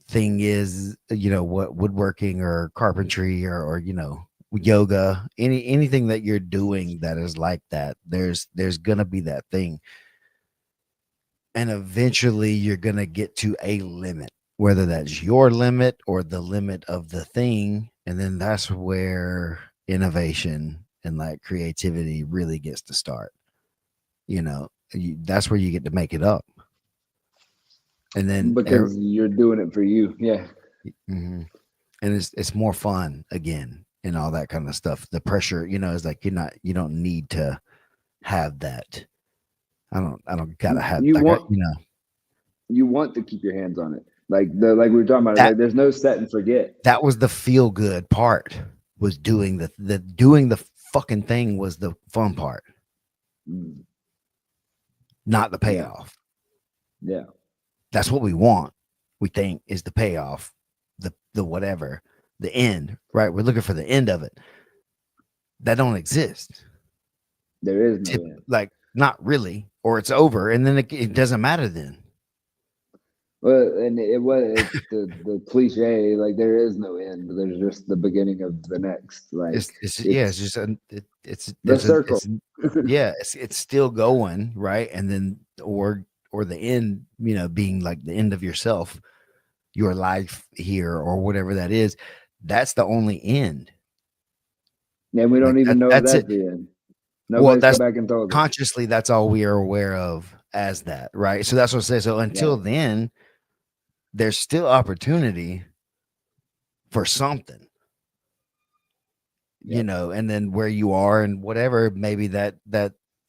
thing is, what woodworking or carpentry, or yoga, anything that you're doing that is like that, there's gonna be that thing, and eventually you're gonna get to a limit, whether that's your limit or the limit of the thing, and then that's where innovation and like creativity really gets to start. That's where you get to make it up, and then because you're doing it for you. Yeah. mhm. And it's more fun again and all that kind of stuff. The pressure, is like you don't need to have that. I don't gotta have You like want you want to keep your hands on it. Like we were talking about it. that Like there's no set and forget. that was the feel good part, was doing the fucking thing was the fun part, Mm, not the yeah. payoff. Yeah. That's what we want. We think is the payoff, the whatever, the end, right? We're looking for the end of it. That don't exist. There is no end. Like, not really, or it's over, and then it doesn't matter then. Well, and it's the cliche, like there is no end. There's just the beginning of the next. Like It's it's just it's the there's a circle. it's yeah, it's still going, right? And then or the end, being like the end of yourself, your life here, or whatever that is. That's the only end. And we Like, don't even know if that's it. that's the end. Well, Nobody's come that's back and told us. consciously, that's all we are aware of as that, right? So that's what I say. So until Right. then, there's still opportunity for something, Yep. and then where you are and whatever, maybe that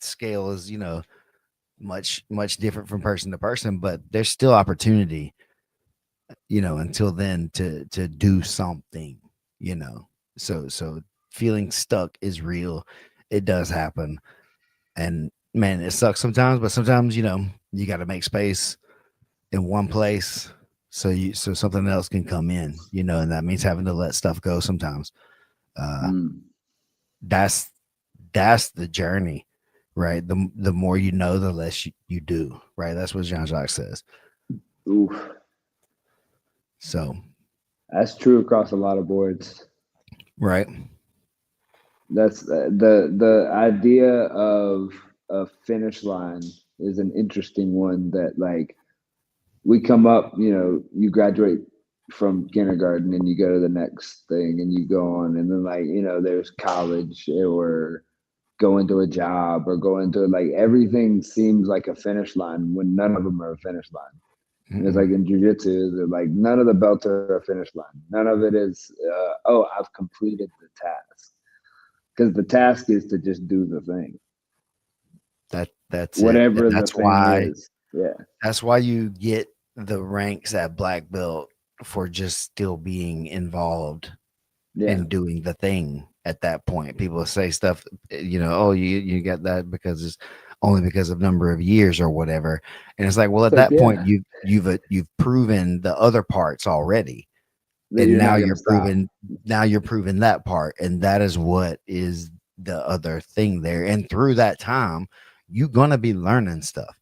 scale is, much much different from person to person, but there's still opportunity, until then, to do something, you know. So feeling stuck is real. It does happen. And man, it sucks sometimes, but sometimes, you got to make space in one place, so something else can come in, and that means having to let stuff go sometimes. Uh Mm. that's that's the journey, right? The more you know, the less you do, right? That's what Jean-Jacques says. Oof. So, That's true across a lot of boards. right. That's the idea of a finish line is an interesting one that like we come up, you graduate from kindergarten and you go to the next thing and you go on and then like, there's college or go into a job or go into like everything seems like a finish line when none of them are a finish line. And it's Mm-mm. like in jujitsu, like none of the belts are a finish line. None of it is, oh, I've completed the task because the task is to just do the thing, That's it. And whatever the thing is. Yeah, that's why you get the ranks at black belt, for just still being involved yeah, and doing the thing at that point. People say stuff, oh, you got that because it's only because of number of years or whatever. And it's like, well, it's at like that point, yeah, you've proven the other parts already, that and you're not gonna stop. now you're proving that part, and that is what is the other thing there. And through that time, you're gonna be learning stuff.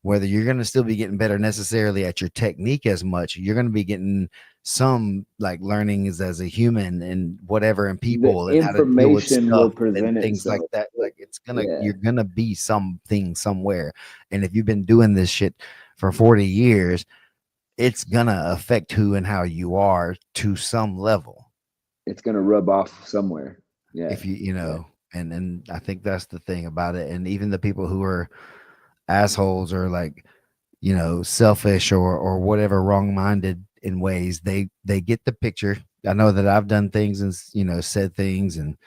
Whether you're going to still be getting better necessarily at your technique as much, you're going to be getting some like learnings as a human and whatever, and The people, and how to deal with information will stuff and present things like itself. that. Like, Yeah, you're gonna be something somewhere. And if you've been doing this shit for 40 years, it's gonna affect who and how you are to some level. it's gonna rub off somewhere. Yeah, If you yeah. know, and I think that's the thing about it. And even the people who are assholes, or like, selfish, or whatever, wrong-minded in ways, they get the picture. I know that I've done things and, said things and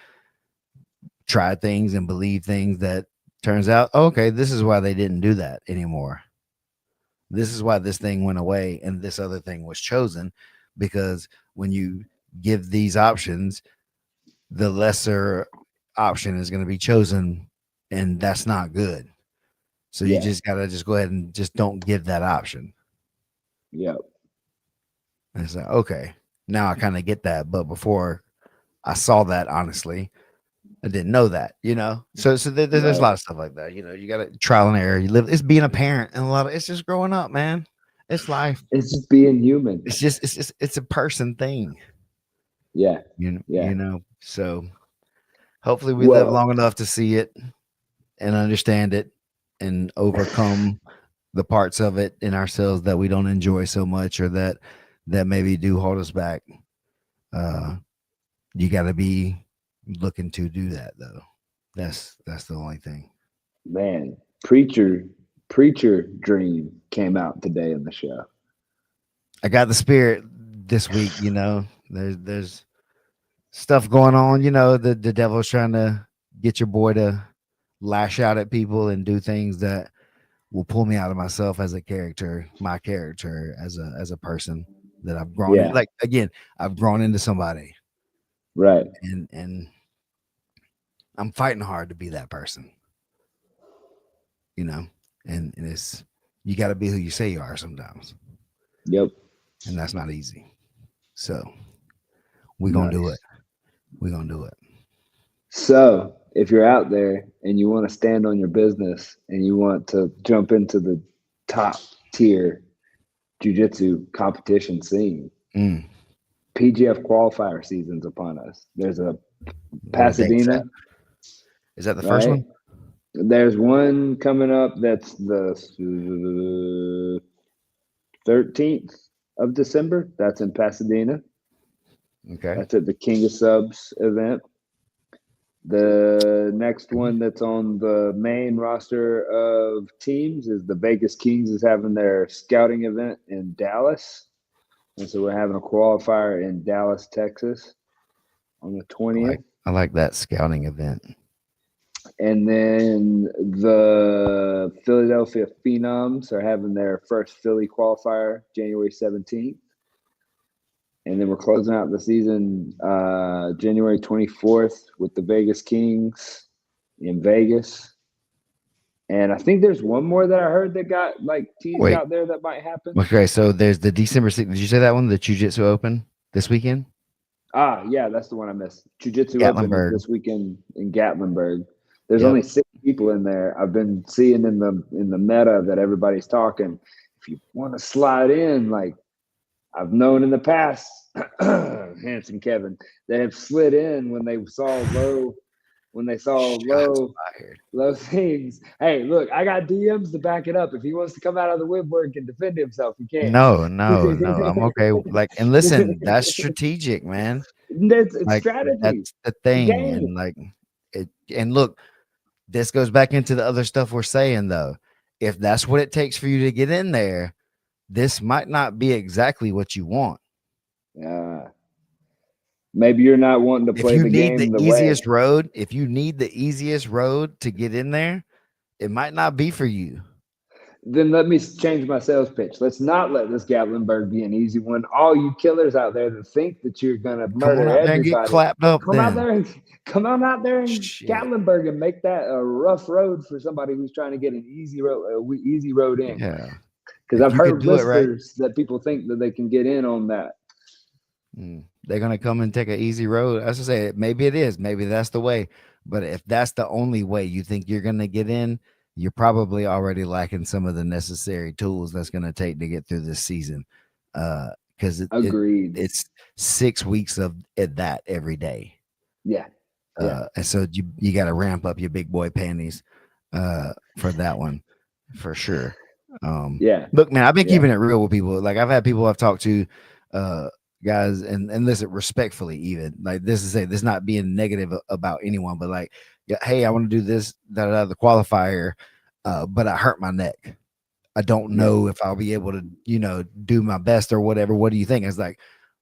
tried things and believed things that turns out, okay, this is why they didn't do that anymore. This is why this thing went away and this other thing was chosen, because when you give these options, the lesser option is going to be chosen, and that's not good. So you Yeah, just got to just go ahead and just don't give that option. yeah. And it's like, okay, now I kind of get that. But before I saw that, honestly, I didn't know that, So there's a Right. lot of stuff like that. You got to trial and error. You live. It's being a parent, and a lot of it's just growing up, man. It's life. It's just being human. It's a person thing, Yeah. Yeah. So hopefully we live Well, long enough to see it and understand it and overcome the parts of it in ourselves that we don't enjoy so much or that maybe do hold us back. Uh, you got to be looking to do that though. That's the only thing. man, preacher dream came out today in the show. I got the spirit this week. There's stuff going on. The devil's trying to get your boy to lash out at people and do things that will pull me out of myself as a character, my character as a person that I've grown in. Yeah. Like again, I've grown into somebody, Right. and I'm fighting hard to be that person. You know, and it's you got to be who you say you are sometimes, Yep. and that's not easy. So we're gonna do it. Nice. We're gonna do it. So, if you're out there and you want to stand on your business and you want to jump into the top tier jiu-jitsu competition scene, Mm. PGF qualifier season's upon us. There's a What a date's that? Pasadena, Is that the first right? one? There's one coming up that's the 13th of December. That's in Pasadena. Okay. That's at the King of Subs event. The next one that's on the main roster of teams is the Vegas Kings is having their scouting event in Dallas. And so we're having a qualifier in Dallas, Texas on the I like 20th. I like that scouting event. And then the Philadelphia Phenoms are having their first Philly qualifier January 17th. And then we're closing out the season January 24th with the Vegas Kings in Vegas. And I think there's one more that I heard that got like teased Wait. out there that might happen. Okay, so there's the December 6th. Did you say that one? The Jiu Jitsu Open this weekend? Ah, yeah, that's the one I missed. Jiu-Jitsu Open is Gatlinburg. this weekend in Gatlinburg. There's Yep. only 6 people in there. I've been seeing in the meta that everybody's talking. If you want to slide in, like I've known in the past, handsome Kevin, they have slid in when they saw Shots fired. low things. Hey, look, I got DMs to back it up. If he wants to come out of the woodwork and defend himself, he can. No, no, no. I'm okay. Like, and listen, that's strategic, man. It's Like strategy, that's the thing. game. And like it and look, this goes back into the other stuff we're saying though. If that's what it takes for you to get in there, this might not be exactly what you want. Uh, maybe you're not wanting to If play you the need the game the way. easiest road, if you need the easiest road to get in there, it might not be for you. Then let me change my sales pitch. Let's not let this Gatlinburg be an easy one. All you killers out there that think that you're gonna Come on murder out there and get everybody, clapped up come out then. there and come on out there in Shit. Gatlinburg and make that a rough road for somebody who's trying to get an easy road in. Yeah. Because If I've you could heard do it right, whispers that people think that they can get in on that. they're gonna come and take an easy road. As I say, maybe it is, maybe that's the way. But if that's the only way you think you're gonna get in, you're probably already lacking some of the necessary tools that's gonna take to get through this season. Because Agreed. it's 6 weeks of that every day. Yeah. Yeah. And so you got to ramp up your big boy panties for that one for sure. Yeah. Look, man, I've been Yeah. keeping it real with people. Like I've had people I've talked to, guys, and listen respectfully, even like this not being negative about anyone, but like, yeah, hey, I want to do this, the qualifier, but I hurt my neck. I don't Yeah. know if I'll be able to, do my best or whatever. What do you think? It's like,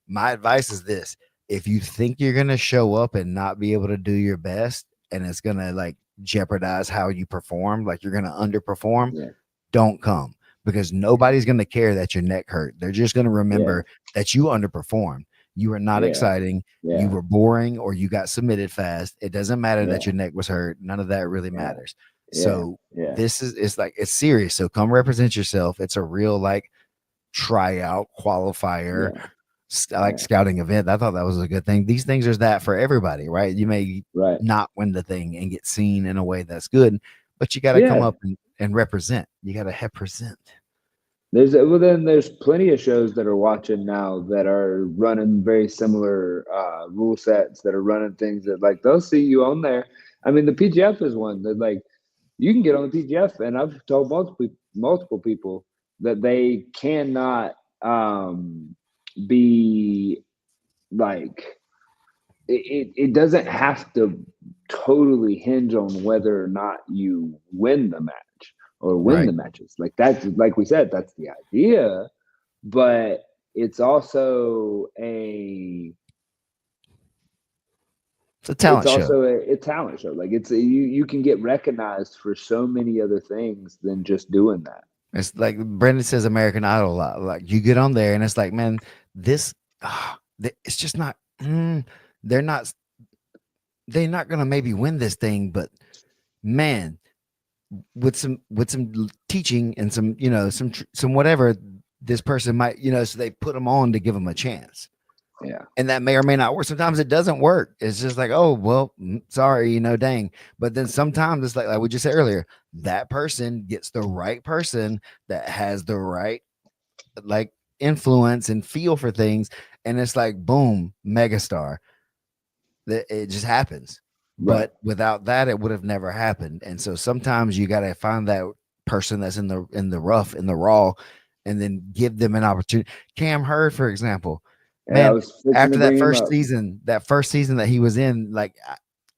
my advice is this: if you think you're gonna show up and not be able to do your best, and it's gonna like jeopardize how you perform, like you're gonna underperform, Yeah. don't come, because nobody's gonna care that your neck hurt. They're just gonna Yeah. remember that you underperformed. You were not Yeah. exciting. You Yeah. were boring, or you got submitted fast. It doesn't matter that Yeah. your neck was hurt. None of that really Yeah. matters. Yeah. So Yeah. it's like it's serious. So come represent yourself. It's a real like tryout qualifier Yeah. like scouting event. I thought that was a good thing. These things are that for everybody, right? You may Right. not win the thing and get seen in a way that's good, but you got to come Yeah. up and represent. You got to represent. There's plenty of shows that are watching now that are running very similar rule sets that are running things that like they'll see you on there. I mean, the PGF is one that like you can get on the PGF, and I've told multiple people that they cannot be like it doesn't have to totally hinge on whether or not you win the match or win the Right. matches. Like that's like we said, that's the idea, but it's also It's a talent show. a talent show. Like you can get recognized for so many other things than just doing that. It's like Brendan says American Idol a lot. Like you get on there and it's like, man, this, it's just not, they're not, they're not going to maybe win this thing, but man, with some teaching and some, some whatever, this person might, so they put them on to give them a chance. Yeah. And that may or may not work. Sometimes it doesn't work. It's just like, oh, well, sorry, dang. But then sometimes it's like we just said earlier, that person gets the right person that has the right like influence and feel for things. And it's like, boom, megastar. It just happens. Right. But without that, it would have never happened. And so sometimes you got to find that person that's in the rough, in the raw, and then give them an opportunity. Cam Hurd, for example, And I man, was fixing after to bring him up. that first season that he was in, like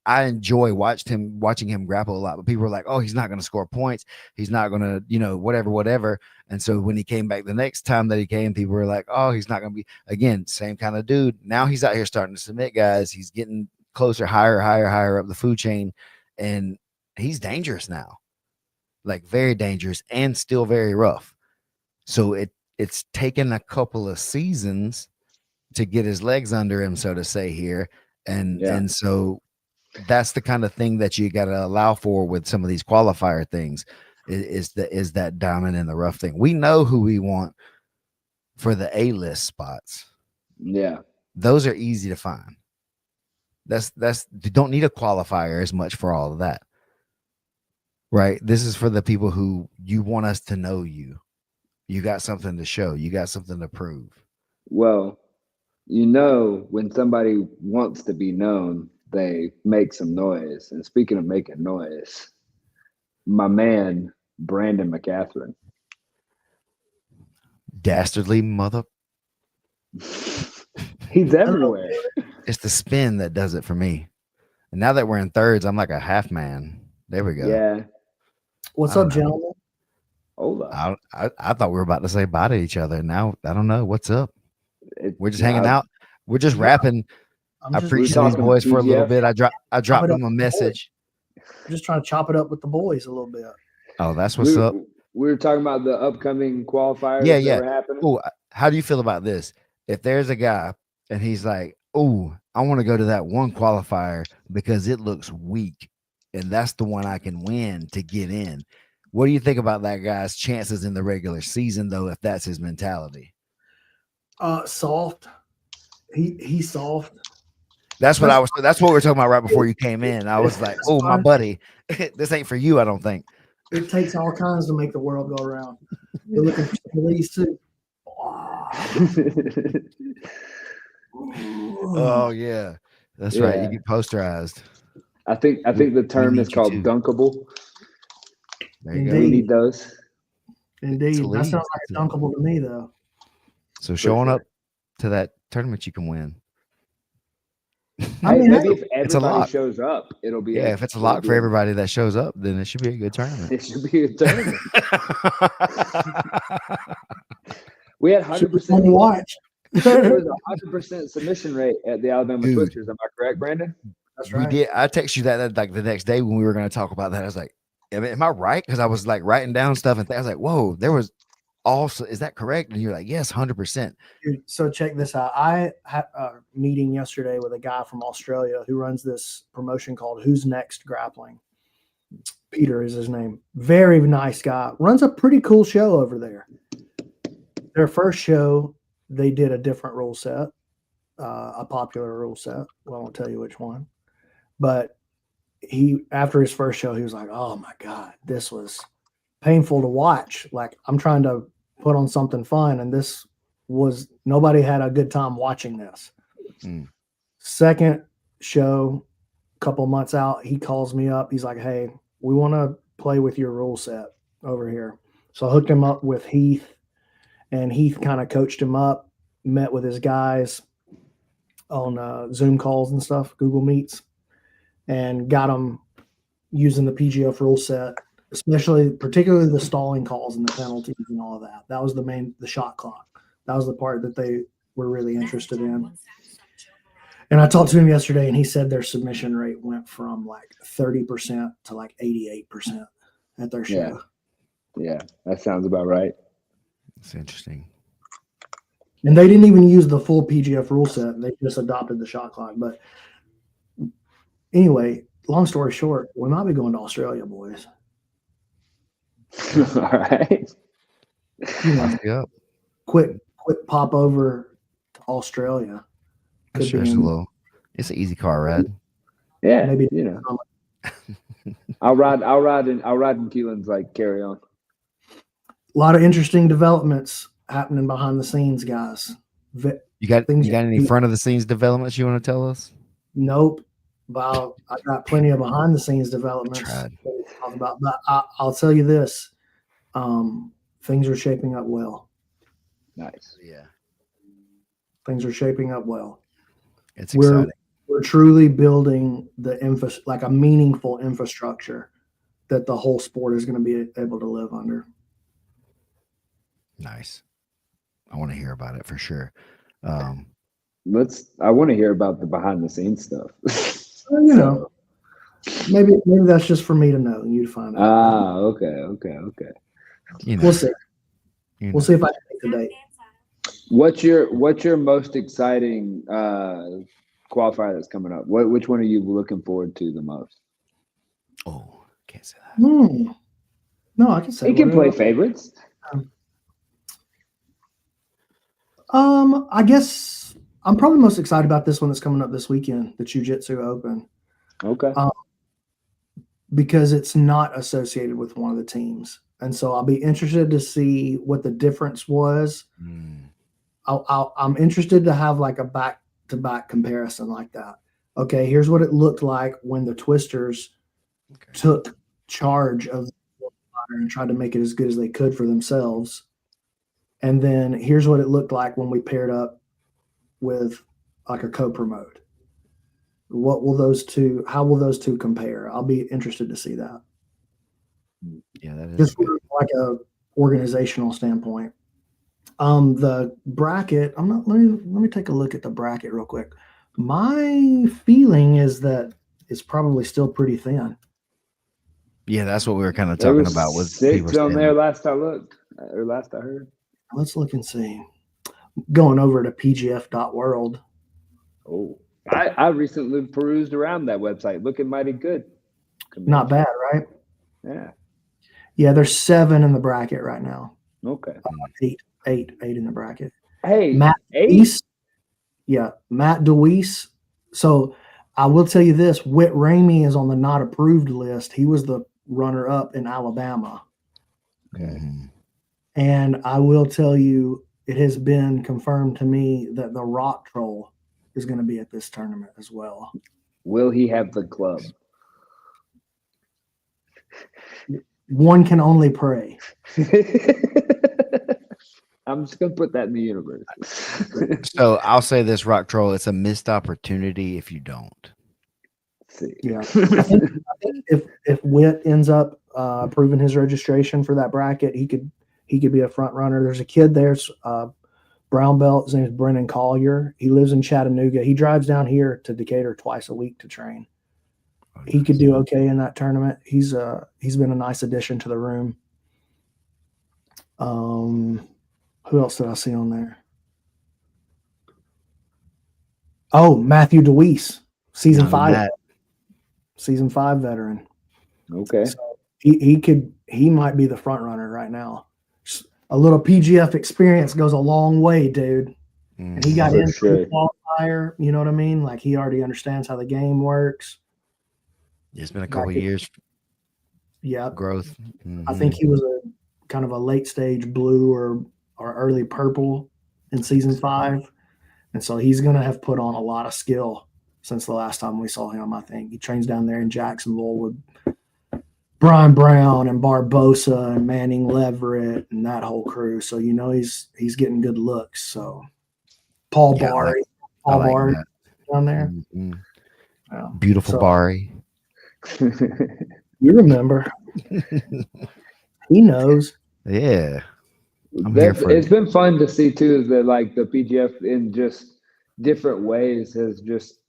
I enjoy watching him grapple a lot. But people were like, "Oh, he's not going to score points. He's not going to, whatever." And so when he came back the next time that he came, people were like, "Oh, he's not going to be again same kind of dude." Now he's out here starting to submit guys. He's getting closer, higher up the food chain, and he's dangerous now, like very dangerous and still very rough. So it's taken a couple of seasons to get his legs under him, so to say here. And so that's the kind of thing that you got to allow for with some of these qualifier things is that diamond in the rough thing. We know who we want for the A-list spots. Yeah. Those are easy to find. That's you don't need a qualifier as much for all of that. Right? This is for the people who you want us to know you. You got something to show. You got something to prove. Well, when somebody wants to be known, they make some noise. And speaking of making noise, my man, Brandon McCatherine. Dastardly mother. He's everywhere. It's the spin that does it for me. And now that we're in thirds, I'm like a half man. There we go. Yeah. What's up, gentlemen? Hola. I thought we were about to say bye to each other. Now I don't know what's up. We're just hanging out. We're just rapping. I preached to these boys for a little bit. I dropped them a message. I'm just trying to chop it up with the boys a little bit. Oh, that's what's up. We were talking about the upcoming qualifiers that were happening. Oh, how do you feel about this? If there's a guy and he's like, oh, I want to go to that one qualifier because it looks weak, and that's the one I can win to get in. What do you think about that guy's chances in the regular season, though, if that's his mentality? Soft. He's soft. That's what we were talking about right before you came in. I was like, oh, my buddy, this ain't for you, I don't think. It takes all kinds to make the world go around. You're looking for police too. Oh yeah, that's right. You get posterized. I think the term is called dunkable. There you go. We need those. Indeed, that sounds like a dunkable to me, though. So showing up to that tournament, you can win. I mean, maybe if everybody shows up, it'll be. Yeah, if it's a lock for everybody that shows up, then it should be a good tournament. It should be a tournament. We had 100%. Watch. There was a 100% submission rate at the Alabama Twitchers. Am I correct, Brandon? That's right. We did. I texted you that like the next day when we were going to talk about that. I was like, "Am I right?" Because I was like writing down stuff and I was like, "Whoa, there was also is that correct?" And you're like, "Yes, 100%." So check this out. I had a meeting yesterday with a guy from Australia who runs this promotion called Who's Next Grappling. Peter is his name. Very nice guy. Runs a pretty cool show over there. Their first show, they did a different rule set, a popular rule set. Well, I won't tell you which one, but after his first show, he was like, "Oh my god, this was painful to watch. Like I'm trying to put on something fun, and this was nobody had a good time watching this." Second show, a couple months out, he calls me up. He's like, "Hey, we want to play with your rule set over here." So I hooked him up with Heath, and Heath kind of coached him up, met with his guys on Zoom calls and stuff, Google Meets, and got him using the PGF rule set, particularly the stalling calls and the penalties and all of that. That was the shot clock. That was the part that they were really interested in. And I talked to him yesterday, and he said their submission rate went from like 30% to like 88% at their show. Yeah, that sounds about right. That's interesting. And they didn't even use the full PGF rule set. They just adopted the shot clock. But anyway, long story short, we might be going to Australia, boys. All right. Quick pop over to Australia. Sure, it's an easy car ride. Yeah, maybe I'll ride in Keelan's like carry on. A lot of interesting developments happening behind the scenes, guys. You got any front of the scenes developments you want to tell us? Nope. But I got plenty of behind the scenes developments to talk about. But I'll tell you this: things are shaping up well. Nice. Yeah. Things are shaping up well. It's exciting. We're truly building like a meaningful infrastructure that the whole sport is going to be able to live under. Nice. I want to hear about it for sure. I want to hear about the behind the scenes stuff. Know, maybe that's just for me to know and you to find out. Okay. We'll see. We'll see if I can make the date. What's your most exciting qualifier that's coming up? Which one are you looking forward to the most? Oh, can't say that. No, I can say. You can play favorites. I guess I'm probably most excited about this one that's coming up this weekend, the Jiu-Jitsu Open. Okay. Because it's not associated with one of the teams, and so I'll be interested to see what the difference was. I'm interested to have like a back-to-back comparison like that. Okay, here's what it looked like when the Twisters took charge of the fire and tried to make it as good as they could for themselves. And then here's what it looked like when we paired up with like a co-promote. How will those two compare? I'll be interested to see that. Yeah, that is just from like a organizational standpoint. The bracket, let me take a look at the bracket real quick. My feeling is that it's probably still pretty thin. Yeah, that's what we were kind of talking about with 6 on there last I looked, or last I heard. Let's look and see. Going over to pgf.world. Oh, I recently perused around that website, looking mighty good. Not bad, right? Yeah. Yeah, there's 7 in the bracket right now. Okay. 8 in the bracket. Hey, Matt 8? DeWeese. Yeah, Matt DeWeese. So I will tell you this: Whit Ramey is on the not approved list. He was the runner-up in Alabama. Okay. And I will tell you, it has been confirmed to me that the Rock Troll is going to be at this tournament as well. Will he have the club? One can only pray. I'm just going to put that in the universe. So I'll say this, Rock Troll, it's a missed opportunity if you don't. Yeah. I think if Whit ends up approving his registration for that bracket, he could be a front runner. There's a kid there's brown belt. His name is Brennan Collier. He lives in Chattanooga. He drives down here to Decatur twice a week to train. He could do okay in that tournament. He's been a nice addition to the room. Who else did I see on there? Oh, Matthew DeWeese, season 5 veteran. Okay. So he might be the front runner right now. a little PGF experience goes a long way, dude. And he got For in sure. qualifier. You know what I mean? Like he already understands how the game works. It's been a couple years Yeah, growth. I think he was a kind of a late stage blue or early purple in season 5, and so he's going to have put on a lot of skill since the last time we saw him. I think he trains down there in Jacksonville with Brian Brown and Barbosa and Manning Leverett and that whole crew. So you know he's getting good looks. So Paul Barry, Paul Barry down there. Yeah. Beautiful Barry. You remember? He knows. Yeah. It's been fun to see too, is that like the PGF in just different ways has just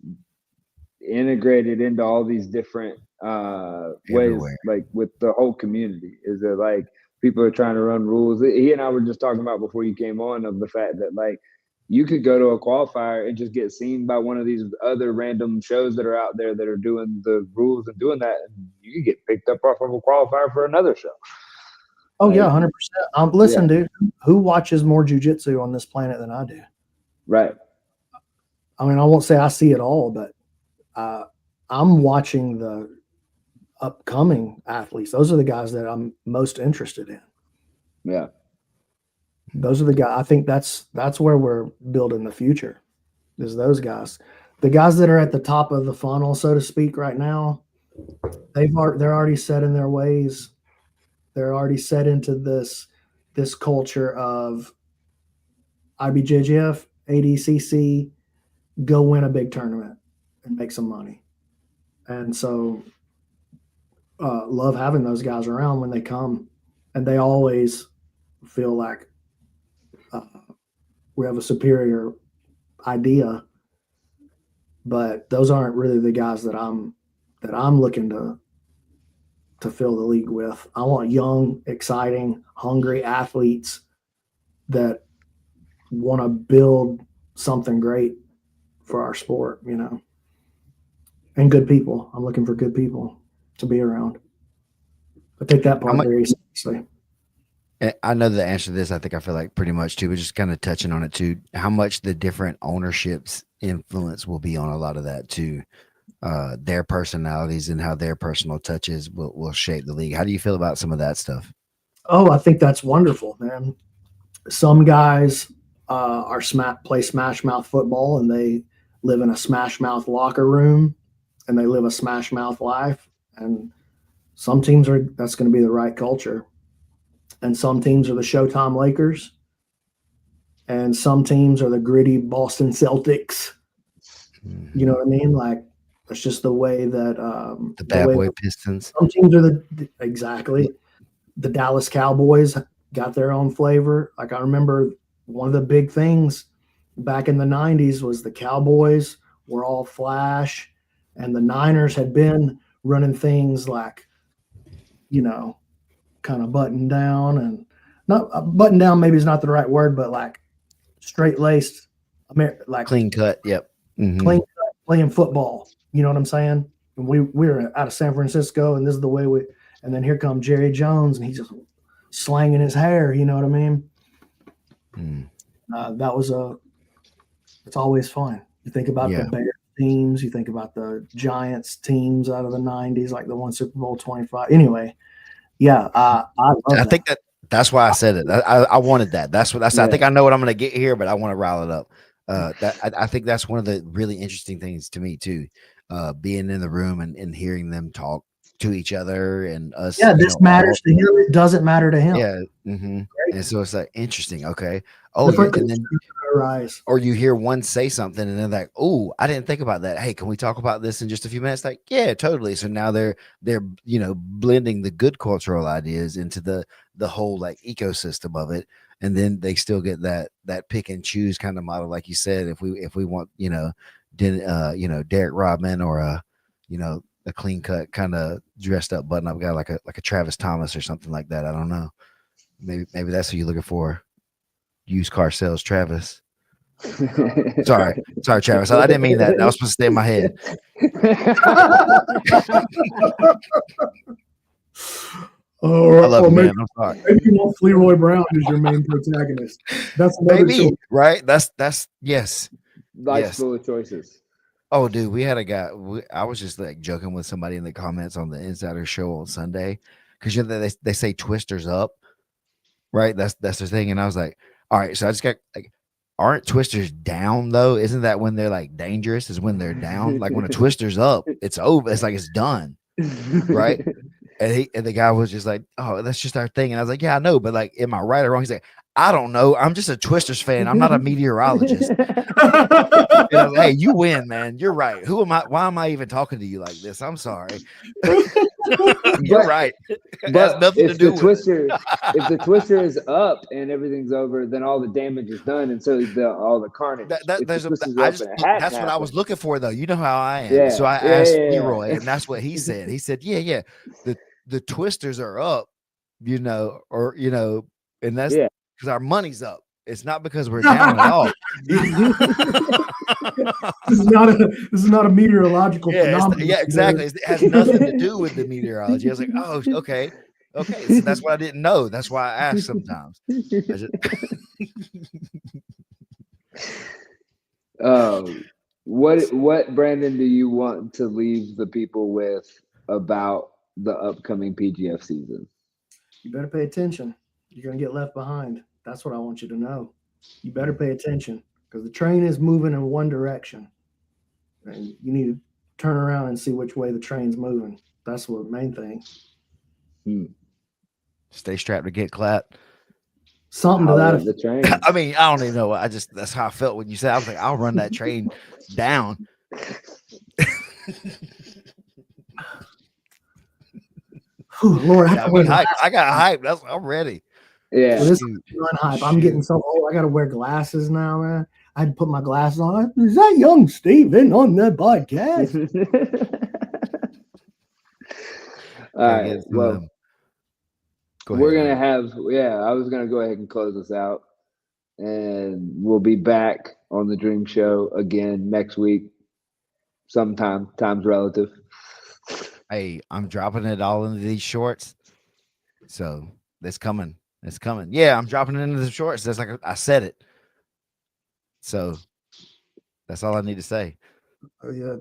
integrated into all these different ways, like with the whole community. Is that like people are trying to run rules? He and I were just talking about before you came on of the fact that like you could go to a qualifier and just get seen by one of these other random shows that are out there that are doing the rules and doing that, and you could get picked up off of a qualifier for another show. Oh yeah, 100%. Listen, dude, who watches more jiu-jitsu on this planet than I do? Right. I mean, I won't say I see it all, but I'm watching the upcoming athletes. Those are the guys that I'm most interested in. Yeah. Those are the guys. I think that's where we're building the future, is those guys. The guys that are at the top of the funnel, so to speak, right now, they're already set in their ways. They're already set into this culture of IBJJF, ADCC, go win a big tournament and make some money. And so love having those guys around when they come, and they always feel like we have a superior idea, but those aren't really the guys that I'm looking to fill the league with. I want young, exciting, hungry athletes that want to build something great for our sport, you know, and good people. I'm looking for good people to be around. I take that part very seriously. I know the answer to this. I feel like pretty much too, but just kind of touching on it too, how much the different ownerships influence will be on a lot of that too. Their personalities and how their personal touches will shape the league. How do you feel about some of that stuff? Oh, I think that's wonderful, man. Some guys play smash mouth football, and they live in a smash mouth locker room, and they live a smash mouth life. And some teams that's going to be the right culture. And some teams are the Showtime Lakers, and some teams are the gritty Boston Celtics. You know what I mean? Like, that's just the way that the bad boy Pistons. Some teams are exactly. The Dallas Cowboys got their own flavor. Like, I remember one of the big things back in the 90s was the Cowboys were all flash, and the Niners had been running things like, you know, kind of buttoned down, and not buttoned down maybe is not the right word, but like straight laced, like clean cut. Yep. Mm-hmm. Clean cut, playing football. You know what I'm saying? And we were out of San Francisco, and this is the way and then here comes Jerry Jones, and he's just slanging his hair. You know what I mean? It's always fun. You think about the Bears teams, you think about the Giants teams out of the 90s, like the one Super Bowl 25. Anyway, yeah, I love that. Think that's why I said it. I wanted that. That's what I said. I think I know what I'm going to get here, but I want to rile it up. I think that's one of the really interesting things to me too, being in the room and hearing them talk to each other and us. Yeah, this matters to him. It doesn't matter to him. Yeah. Mm-hmm. And so it's like interesting. Okay. Oh, and then or you hear one say something and they're like, "Oh, I didn't think about that. Hey, can we talk about this in just a few minutes?" Like, yeah, totally. So now they're blending the good cultural ideas into the whole like ecosystem of it, and then they still get that pick and choose kind of model, like you said. If we want Derek Rodman or a clean cut kind of dressed up button up guy like a Travis Thomas or something like that. I don't know. Maybe that's what you're looking for. Used car sales, Travis. Sorry, Travis. I didn't mean that. That was supposed to stay in my head. I love or you, maybe, man. I'm sorry. maybe you want Leroy Brown as your main protagonist. That's another Maybe, choice. right? That's yes. Life's Yes. full of choices. Oh, dude, we had a guy. I was just like joking with somebody in the comments on the Insider Show on Sunday because you know they say twisters up, right? That's their thing, and I was like, all right. So I just got like, aren't twisters down though? Isn't that when they're like dangerous? Is when they're down? Like when a twister's up, it's over. It's like it's done, right? And the guy was just like, "Oh, that's just our thing." And I was like, "Yeah, I know, but like, am I right or wrong?" He's like, "I don't know. I'm just a Twisters fan. I'm not a meteorologist." And I was like, "Hey, you win, man. You're right. Who am I? Why am I even talking to you like this? I'm sorry. You're But right. It has but nothing to if the do with it." twister is up and everything's over, then all the damage is done, and so all the carnage. If the twister's I up just and it hadn't that's what I was happened, looking for though. You know how I am. So yeah, I yeah, asked yeah, Leroy, and that's what he said. He said, "Yeah, the twisters are up, and that's yeah. because our money's up. It's not because we're down at all." This is not a meteorological phenomenon. Exactly. It has nothing to do with the meteorology. I was like, oh, okay. So that's what I didn't know. That's why I ask sometimes. What Brandon do you want to leave the people with about the upcoming PGF season? You better pay attention. You're going to get left behind. That's what I want you to know. You better pay attention because the train is moving in one direction. And you need to turn around and see which way the train's moving. That's the main thing. Stay strapped to get clapped. Something to that effect. The train. I mean, I don't even know. That's how I felt when you said. I was like, I'll run that train down. Lord, I got hype. I'm ready. Yeah, this is hype. I'm getting so old. I got to wear glasses now, man. I had to put my glasses on. Is that young Steven on the podcast? All right. Well, we're going to have, I was going to go ahead and close us out. And we'll be back on the Dream Show again next week. Sometime. Time's relative. Hey, I'm dropping it all into these shorts. So it's coming. It's coming. Yeah, I'm dropping it into the shorts. That's like I said it. So that's all I need to say. Oh, yeah.